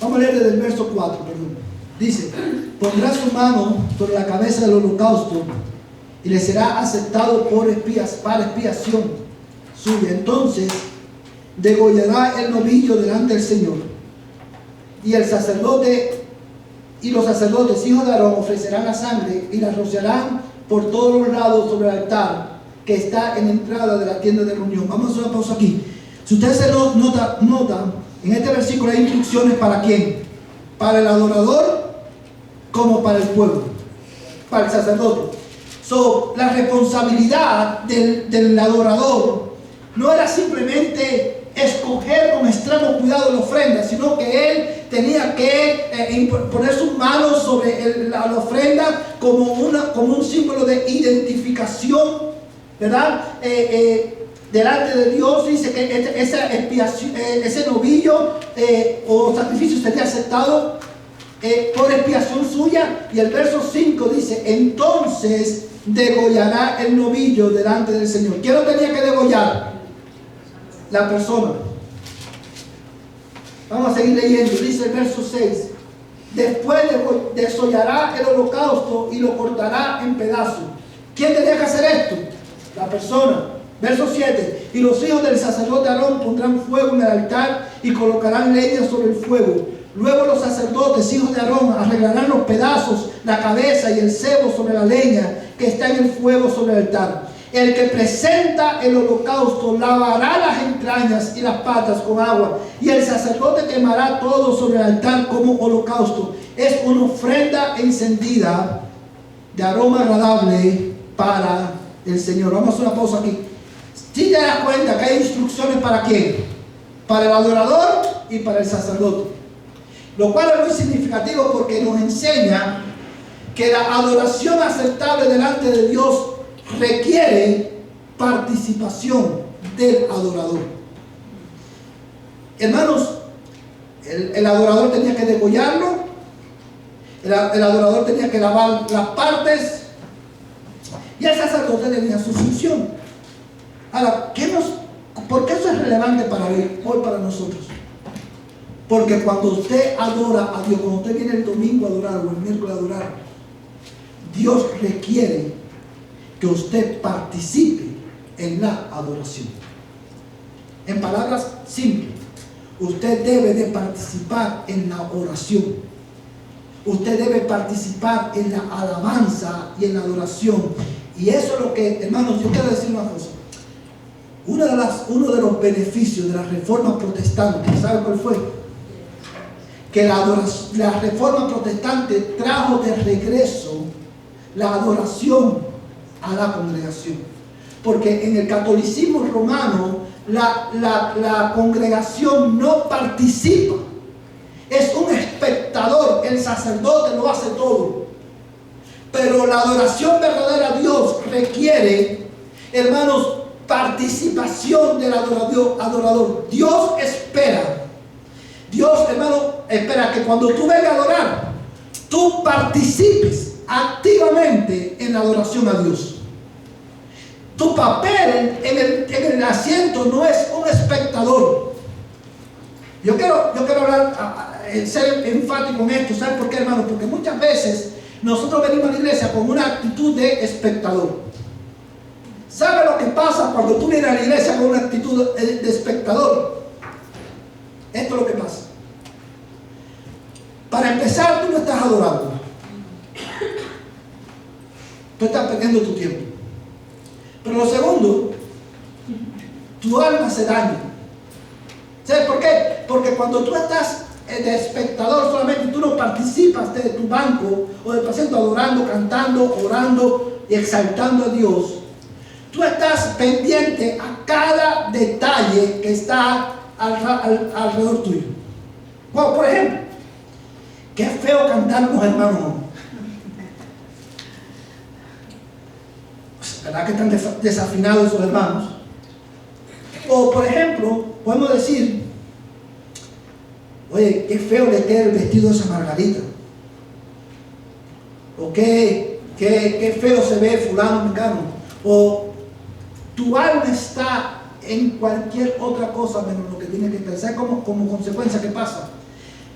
vamos a leer desde el verso 4, perdón. Dice, pondrá su mano sobre la cabeza del holocausto y le será aceptado para expiación suya. Entonces degollará el novillo delante del Señor, y el sacerdote y los sacerdotes hijos de Aarón ofrecerán la sangre y la rociarán por todos los lados sobre el altar que está en la entrada de la tienda de reunión. Vamos a hacer una pausa aquí. Si ustedes se notan, en este versículo hay instrucciones para quién: para el adorador como para el pueblo, para el sacerdote. La responsabilidad del adorador no era simplemente escoger con extremo cuidado la ofrenda, sino que él tenía que poner sus manos sobre la ofrenda como un símbolo de identificación, ¿verdad? Delante de Dios. Dice que ese novillo o sacrificio sería aceptado por expiación suya. Y el verso 5 dice, entonces degollará el novillo delante del Señor. ¿Quién lo tenía que degollar? La persona. Vamos a seguir leyendo. Dice el verso 6, después desollará el holocausto y lo cortará en pedazos. ¿Quién tenía que hacer esto? La persona. Verso 7, y los hijos del sacerdote Aarón pondrán fuego en el altar y colocarán leña sobre el fuego. Luego los sacerdotes, hijos de Aarón, arreglarán los pedazos, la cabeza y el cebo sobre la leña que está en el fuego sobre el altar. El que presenta el holocausto lavará las entrañas y las patas con agua, y el sacerdote quemará todo sobre el altar como holocausto. Es una ofrenda encendida de aroma agradable para el Señor. Vamos a hacer una pausa aquí. Si te das cuenta que hay instrucciones para quién, para el adorador y para el sacerdote, lo cual es muy significativo porque nos enseña que la adoración aceptable delante de Dios requiere participación del adorador. Hermanos, el adorador tenía que degollarlo, el adorador tenía que lavar las partes, y el sacerdote tenía su función. Ahora, ¿por qué eso es relevante para hoy para nosotros? Porque cuando usted adora a Dios, cuando usted viene el domingo a adorar o el miércoles a adorar, Dios requiere que usted participe en la adoración. En palabras simples, usted debe de participar en la oración. Usted debe participar en la alabanza y en la adoración. Y eso es lo que, hermanos, yo quiero decir una cosa. Uno de los beneficios de la reforma protestante, ¿sabe cuál fue? Que la reforma protestante trajo de regreso la adoración a la congregación. Porque en el catolicismo romano la congregación no participa. Es un espectador, el sacerdote lo hace todo. Pero la adoración verdadera a Dios requiere, hermanos, participación del adorador. Dios espera, hermano, espera que cuando tú vengas a adorar, tú participes activamente en la adoración a Dios. Tu papel en el asiento no es un espectador. Yo quiero hablar, ser enfático en esto. ¿Sabes por qué, hermano? Porque muchas veces nosotros venimos a la iglesia con una actitud de espectador. ¿Sabe lo que pasa cuando tú vienes a la iglesia con una actitud de espectador? Esto es lo que pasa. Para empezar, tú no estás adorando. Tú estás perdiendo tu tiempo. Pero lo segundo, tu alma se daña. ¿Sabes por qué? Porque cuando tú estás de espectador solamente, tú no participas de tu banco o del paciente adorando, cantando, orando y exaltando a Dios. Tú estás pendiente a cada detalle que está alrededor tuyo. Bueno, por ejemplo, qué feo cantar los hermanos. ¿Verdad que están desafinados esos hermanos? O por ejemplo, podemos decir, oye, qué feo le queda el vestido de esa Margarita. O qué feo se ve fulano mecano. O tu alma está en cualquier otra cosa menos lo que tiene que pensar. Como consecuencia, ¿qué pasa?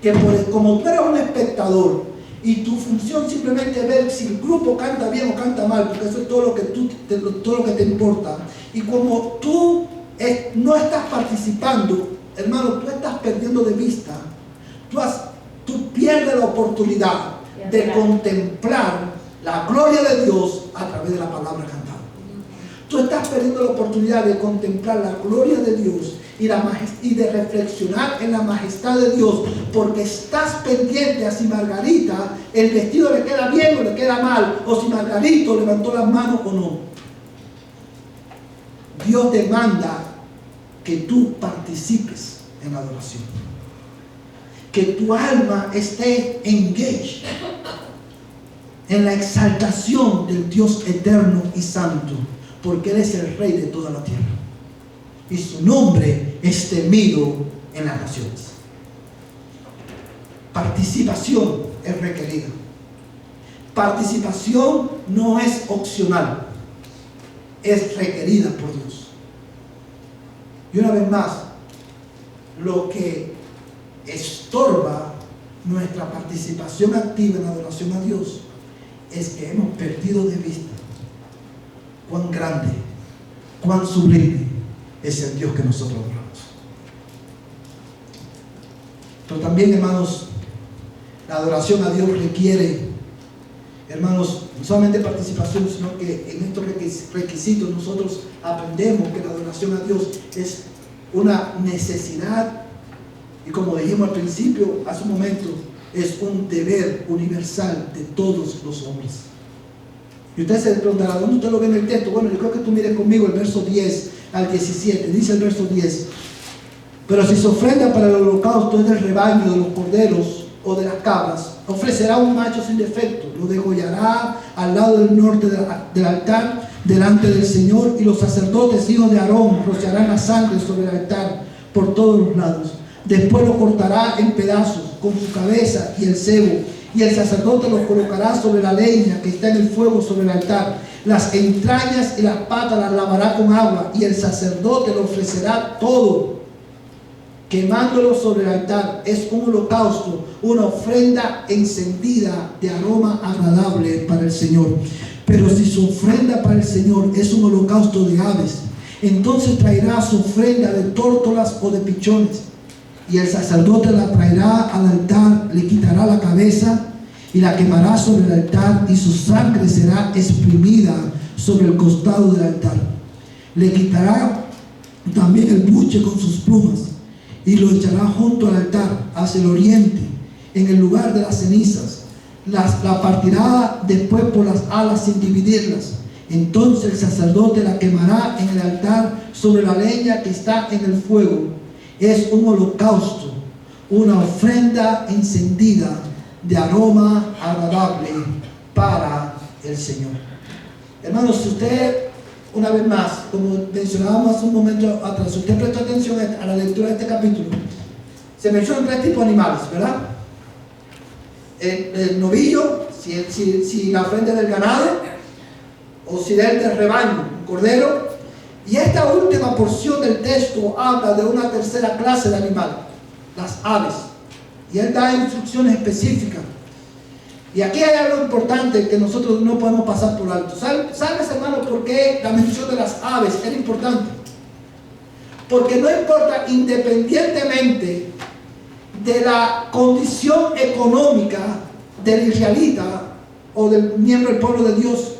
Que como tú eres un espectador y tu función simplemente es ver si el grupo canta bien o canta mal, porque eso es todo lo que te importa. Y como tú no estás participando, hermano, tú estás perdiendo de vista. Tú pierdes la oportunidad de contemplar la gloria de Dios a través de la palabra cantada. Tú estás perdiendo la oportunidad de contemplar la gloria de Dios y de reflexionar en la majestad de Dios, porque estás pendiente a si Margarita el vestido le queda bien o le queda mal, o si Margarito levantó las manos o no. Dios demanda que tú participes en la adoración, que tu alma esté engaged en la exaltación del Dios eterno y santo, porque Él es el Rey de toda la tierra y su nombre es temido en las naciones. Participación es requerida. Participación no es opcional, es requerida por Dios. Y una vez más, lo que estorba nuestra participación activa en la adoración a Dios es que hemos perdido de vista cuán grande, cuán sublime es el Dios que nosotros adoramos. Pero también, hermanos, la adoración a Dios requiere, hermanos, no solamente participación, sino que en estos requisitos nosotros aprendemos que la adoración a Dios es una necesidad y, como dijimos al principio, hace un momento, es un deber universal de todos los hombres. Y usted se preguntará, ¿dónde usted lo ve en el texto? Bueno, yo creo que tú mires conmigo el verso 10 al 17. Dice el verso 10: pero si se ofrenda para el holocausto es del rebaño, de los corderos o de las cabras, ofrecerá un macho sin defecto, lo degollará al lado del norte del altar delante del Señor, y los sacerdotes, hijos de Aarón, rociarán la sangre sobre el altar por todos los lados. Después lo cortará en pedazos con su cabeza y el cebo, y el sacerdote lo colocará sobre la leña que está en el fuego sobre el altar. Las entrañas y las patas las lavará con agua, y el sacerdote lo ofrecerá todo, quemándolo sobre el altar. Es un holocausto, una ofrenda encendida de aroma agradable para el Señor. Pero si su ofrenda para el Señor es un holocausto de aves, Entonces traerá su ofrenda de tórtolas o de pichones, y el sacerdote la traerá al altar, le quitará la cabeza y la quemará sobre el altar, y su sangre será exprimida sobre el costado del altar. Le quitará también el buche con sus plumas y lo echará junto al altar hacia el oriente, en el lugar de las cenizas. La partirá después por las alas sin dividirlas. Entonces el sacerdote la quemará en el altar sobre la leña que está en el fuego. Es un holocausto, una ofrenda encendida de aroma agradable para el Señor. Hermanos, si usted, una vez más, como mencionábamos hace un momento atrás, si usted presta atención a la lectura de este capítulo, se mencionan 3 tipos de animales, ¿verdad? El novillo, si la ofrenda del ganado, o si del rebaño, un cordero. Y esta última porción del texto habla de una tercera clase de animal, las aves. Y él da instrucciones específicas. Y aquí hay algo importante que nosotros no podemos pasar por alto. ¿Sabes, hermano, por qué la mención de las aves era importante? Porque no importa, independientemente de la condición económica del israelita o del miembro del pueblo de Dios,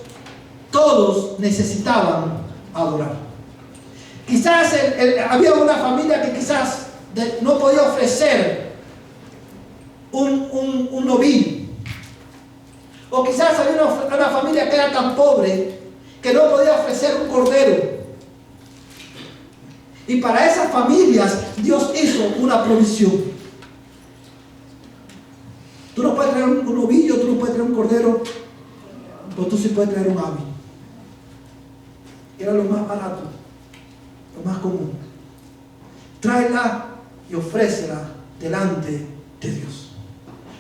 todos necesitaban adorar. Quizás había una familia que quizás no podía ofrecer un novillo. O quizás había una familia que era tan pobre que no podía ofrecer un cordero. Y para esas familias Dios hizo una provisión. Tú no puedes traer un novillo, tú no puedes traer un cordero, pero tú sí puedes traer un ave. Era lo más barato, lo más común. Tráela y ofrécela delante de Dios.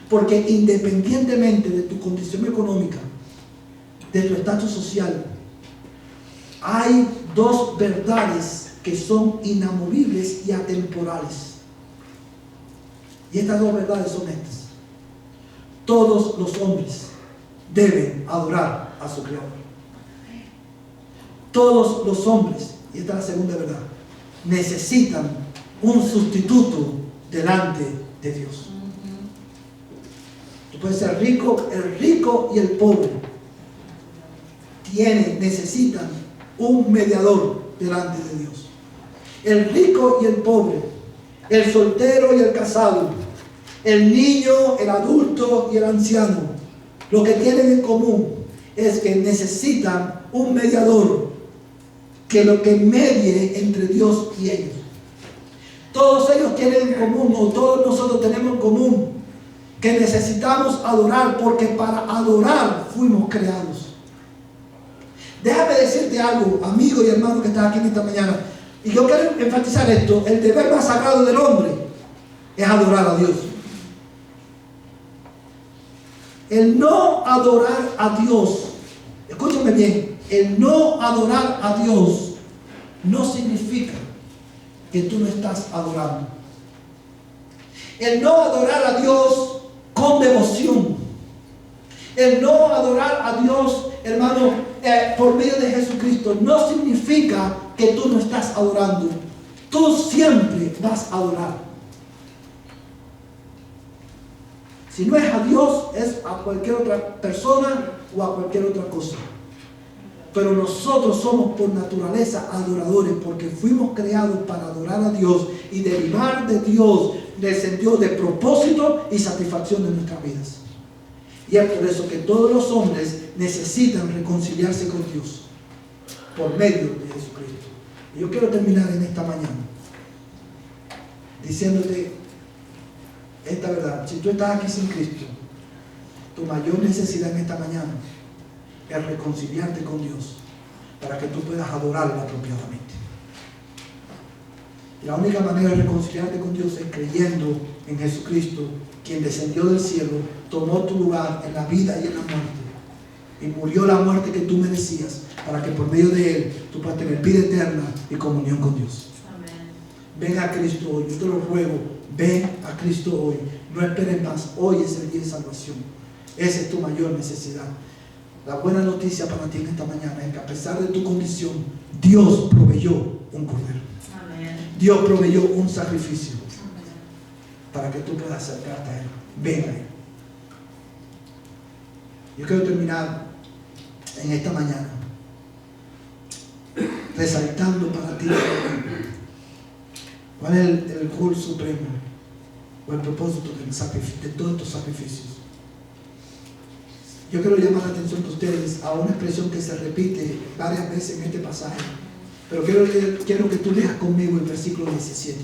Porque independientemente de tu condición económica, de tu estatus social, hay 2 verdades que son inamovibles y atemporales. Y estas 2 verdades son estas: todos los hombres deben adorar a su Creador. Todos los hombres, y esta es la segunda verdad, necesitan un sustituto delante de Dios. Tú puedes ser rico, el rico y el pobre necesitan un mediador delante de Dios. El rico y el pobre, el soltero y el casado, el niño, el adulto y el anciano, lo que tienen en común es que necesitan un mediador que medie entre Dios y ellos. Todos ellos tienen en común, o todos nosotros tenemos en común, que necesitamos adorar, porque para adorar fuimos creados. Déjame decirte algo, amigo y hermano que estás aquí en esta mañana, y yo quiero enfatizar esto: el deber más sagrado del hombre es adorar a Dios. El no adorar a Dios, escúchame bien, el no adorar a Dios no significa que tú no estás adorando. El no adorar a Dios con devoción, el no adorar a Dios, hermano, por medio de Jesucristo, no significa que tú no estás adorando. Tú siempre vas a adorar. Si no es a Dios, es a cualquier otra persona o a cualquier otra cosa. Pero nosotros somos por naturaleza adoradores, porque fuimos creados para adorar a Dios y derivar de Dios del sentido de propósito y satisfacción de nuestras vidas. Y es por eso que todos los hombres necesitan reconciliarse con Dios por medio de Jesucristo. Y yo quiero terminar en esta mañana diciéndote esta verdad: si tú estás aquí sin Cristo, tu mayor necesidad en esta mañana es reconciliarte con Dios para que tú puedas adorarlo apropiadamente. Y la única manera de reconciliarte con Dios es creyendo en Jesucristo, quien descendió del cielo, tomó tu lugar en la vida y en la muerte, y murió la muerte que tú merecías, para que por medio de Él tú puedas tener vida eterna y comunión con Dios. Amén. Ven a Cristo hoy, yo te lo ruego, ven a Cristo hoy, no esperes más. Hoy es el día de salvación. Esa es tu mayor necesidad. La buena noticia para ti en esta mañana es que a pesar de tu condición, Dios proveyó un cordero. Amén. Dios proveyó un sacrificio para que tú puedas acercarte a Él. Ven a Él. Yo quiero terminar en esta mañana resaltando para ti cuál es el gol supremo o el propósito de todos estos sacrificios. Yo quiero llamar la atención de ustedes a una expresión que se repite varias veces en este pasaje, pero quiero que tú leas conmigo el versículo 17.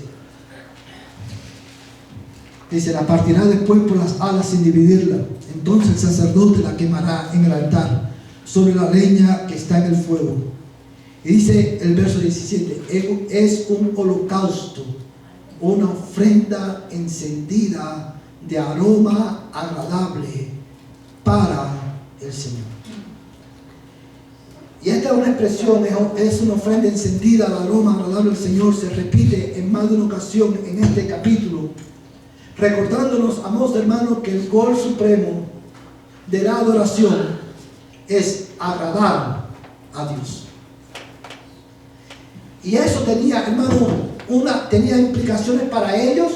Dice: la partirá después por las alas sin dividirla. Entonces el sacerdote la quemará en el altar sobre la leña que está en el fuego. Y dice el verso 17: es un holocausto, una ofrenda encendida de aroma agradable para el Señor. Y esta es una expresión, es una ofrenda encendida de aroma agradable al Señor. Se repite en más de una ocasión en este capítulo, recordándonos, amados hermanos, que el gol supremo de la adoración es agradar a Dios. Y eso tenía, hermano, tenía implicaciones para ellos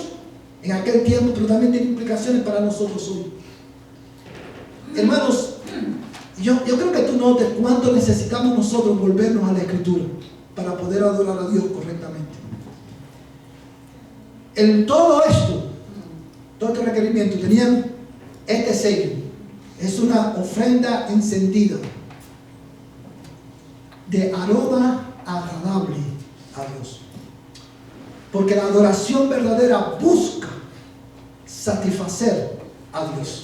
en aquel tiempo, pero también tiene implicaciones para nosotros hoy. Hermanos, yo creo que tú notes cuánto necesitamos nosotros volvernos a la Escritura para poder adorar a Dios correctamente. En todo esto, todo este requerimiento, tenían este sello. Es una ofrenda encendida de aroma agradable a Dios. Porque la adoración verdadera busca satisfacer a Dios.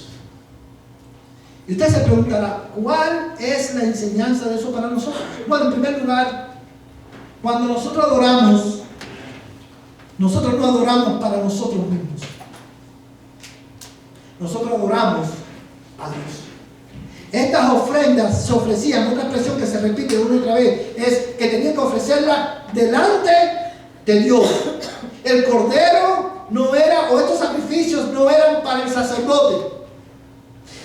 Y usted se preguntará, ¿cuál es la enseñanza de eso para nosotros? Bueno, en primer lugar, cuando nosotros adoramos, nosotros no adoramos para nosotros mismos. Nosotros adoramos a Dios. Estas ofrendas se ofrecían, otra expresión que se repite una y otra vez, es que tenían que ofrecerla delante de Dios. El cordero no era, o estos sacrificios no eran para el sacerdote,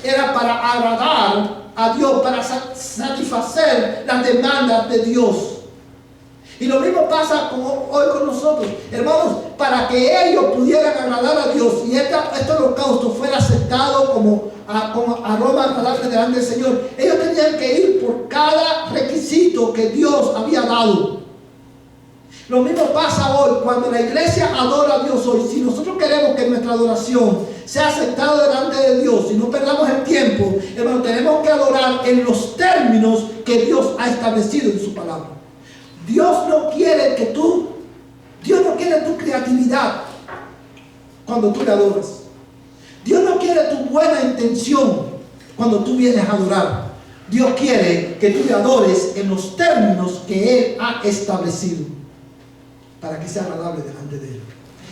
era para agradar a Dios, para satisfacer las demandas de Dios. Y lo mismo pasa hoy con nosotros, hermanos, para que ellos pudieran agradar a Dios y este holocausto fuera aceptado como aroma agradable delante del Señor. Ellos tenían que ir por cada requisito que Dios había dado. Lo mismo pasa hoy cuando la iglesia adora a Dios hoy. Si nosotros queremos que nuestra adoración sea aceptada delante de Dios y no perdamos el tiempo, hermano, tenemos que adorar en los términos que Dios ha establecido en su palabra. Dios no quiere tu creatividad cuando tú le adoras. Dios no quiere tu buena intención cuando tú vienes a adorar. Dios quiere que tú le adores en los términos que Él ha establecido para que sea agradable delante de Él.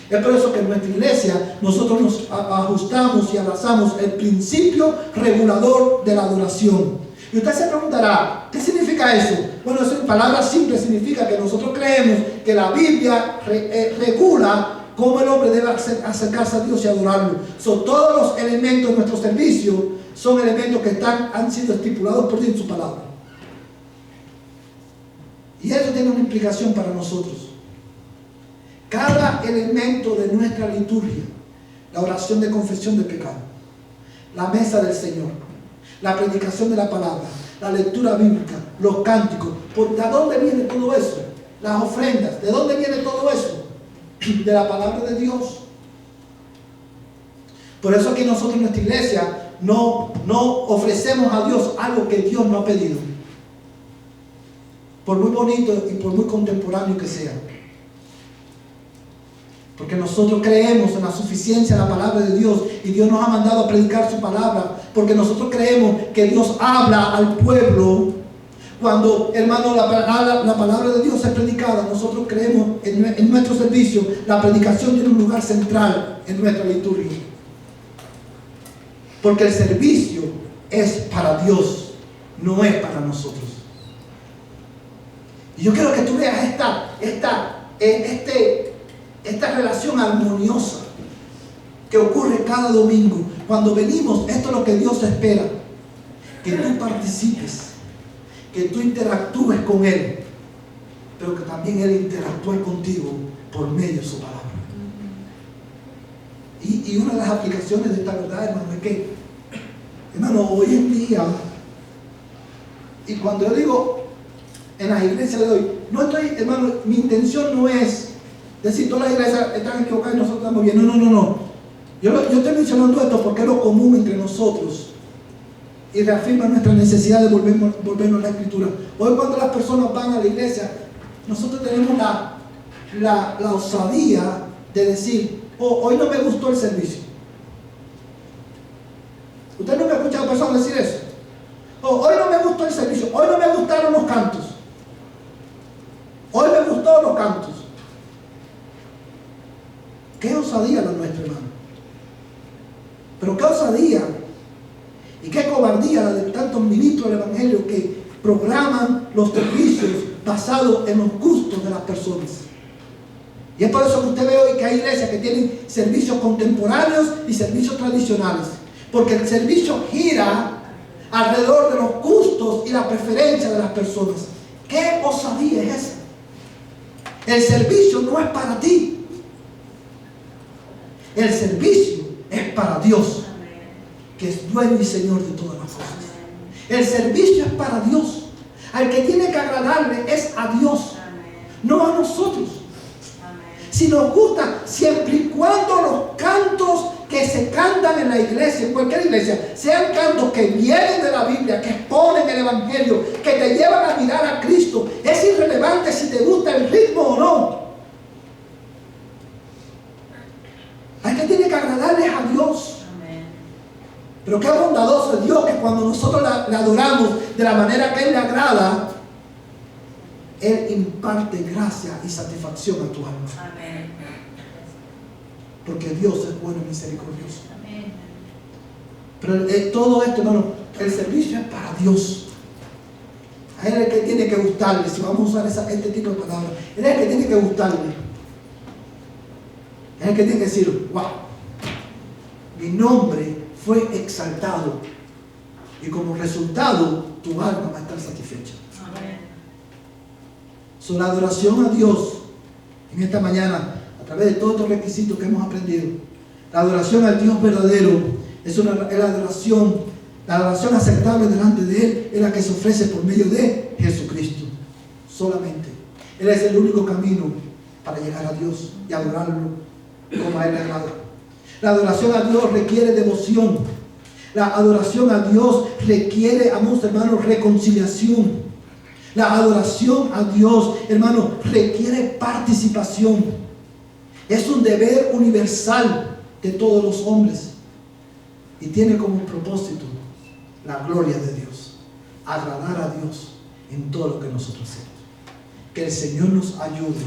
Es por eso que en nuestra iglesia nosotros nos ajustamos y abrazamos el principio regulador de la adoración. Y usted se preguntará, ¿qué significa eso? Bueno, eso en palabras simples significa que nosotros creemos que la Biblia regula cómo el hombre debe acercarse a Dios y adorarlo. Todos los elementos de nuestro servicio son elementos que han sido estipulados por Dios en su palabra. Y eso tiene una implicación para nosotros. Cada elemento de nuestra liturgia, la oración de confesión de pecado, la mesa del Señor, la predicación de la palabra, la lectura bíblica, los cánticos, ¿de dónde viene todo eso? Las ofrendas, ¿de dónde viene todo eso? De la palabra de Dios. Por eso aquí nosotros en nuestra iglesia no ofrecemos a Dios algo que Dios no ha pedido, por muy bonito y por muy contemporáneo que sea. Porque nosotros creemos en la suficiencia de la palabra de Dios y Dios nos ha mandado a predicar su palabra. Porque nosotros creemos que Dios habla al pueblo. Cuando, hermano, la palabra de Dios es predicada, nosotros creemos en nuestro servicio, la predicación tiene un lugar central en nuestra liturgia. Porque el servicio es para Dios, no es para nosotros. Y yo quiero que tú veas esta relación armoniosa que ocurre cada domingo. Cuando venimos, esto es lo que Dios espera: que tú participes, que tú interactúes con Él, pero que también Él interactúa contigo por medio de su palabra. Y una de las aplicaciones de esta verdad, hermano, es que, hermano, hoy en día, y cuando yo digo en las iglesias de hoy, no estoy, hermano, mi intención no es decir todas las iglesias están equivocadas y nosotros estamos bien. No. Yo estoy mencionando esto porque es lo común entre nosotros y reafirma nuestra necesidad de volvernos a la Escritura. Hoy cuando las personas van a la iglesia, nosotros tenemos la osadía de decir, hoy no me gustó el servicio. Usted no me ha escuchado a personas decir eso. Hoy no me gustó el servicio, hoy no me gustaron los cantos. Hoy me gustó los cantos. Qué osadía la nuestra, hermano. Pero qué osadía y qué cobardía la de tantos ministros del Evangelio que programan los servicios basados en los gustos de las personas. Y es por eso que usted ve hoy que hay iglesias que tienen servicios contemporáneos y servicios tradicionales. Porque el servicio gira alrededor de los gustos y la preferencia de las personas. ¿Qué osadía es esa? El servicio no es para ti. El servicio es para Dios, que es dueño y Señor de todas las cosas. El servicio es para Dios. Al que tiene que agradarle es a Dios, no a nosotros. Si nos gusta, siempre y cuando los cantos que se cantan en la iglesia, en cualquier iglesia, sean cantos que vienen de la Biblia, que exponen el Evangelio, que te llevan a mirar a Cristo, es irrelevante si te gusta el ritmo o no. Hay que tiene que agradarles a Dios. Pero qué bondadoso es Dios, que cuando nosotros le adoramos de la manera que Él le agrada, Él imparte gracia y satisfacción a tu alma. Amén. Porque Dios es bueno y misericordioso. Amén. Pero todo esto, hermano, el servicio es para Dios. A Él es el que tiene que gustarle. Si vamos a usar este tipo de palabras, Él es el que tiene que gustarle. Es el que tiene que decir, wow, mi nombre fue exaltado. Y como resultado, tu alma va a estar satisfecha. Amén. So, la adoración a Dios en esta mañana, a través de todos estos requisitos que hemos aprendido, la adoración al Dios verdadero es la adoración aceptable delante de Él, es la que se ofrece por medio de Jesucristo solamente. Él es el único camino para llegar a Dios y adorarlo como a Él le agrada. La adoración a Dios requiere devoción. La adoración a Dios requiere, amados hermanos, reconciliación. La adoración a Dios, hermano, requiere participación. Es un deber universal de todos los hombres. Y tiene como propósito la gloria de Dios. Agradar a Dios en todo lo que nosotros hacemos. Que el Señor nos ayude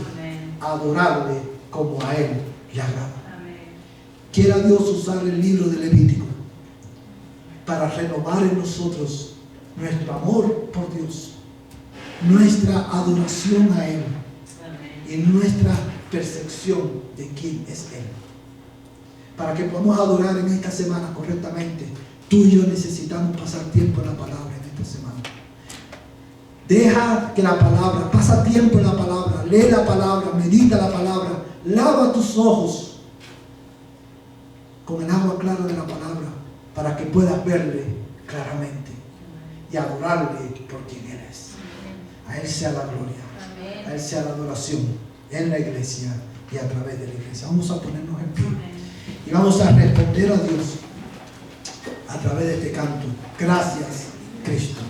a adorarle como a Él le agrada. Quiera Dios usar el libro de Levítico para renovar en nosotros nuestro amor por Dios, nuestra adoración a Él y nuestra percepción de quién es Él. Para que podamos adorar en esta semana correctamente, tú y yo necesitamos pasar tiempo en la palabra en esta semana. Deja que la palabra, pasa tiempo en la palabra, lee la palabra, medita la palabra, lava tus ojos con el agua clara de la palabra, para que puedas verle claramente y adorarle por quien Él es. A Él sea la gloria, a Él sea la adoración en la iglesia y a través de la iglesia. Vamos a ponernos en pie y vamos a responder a Dios a través de este canto. Gracias, Cristo.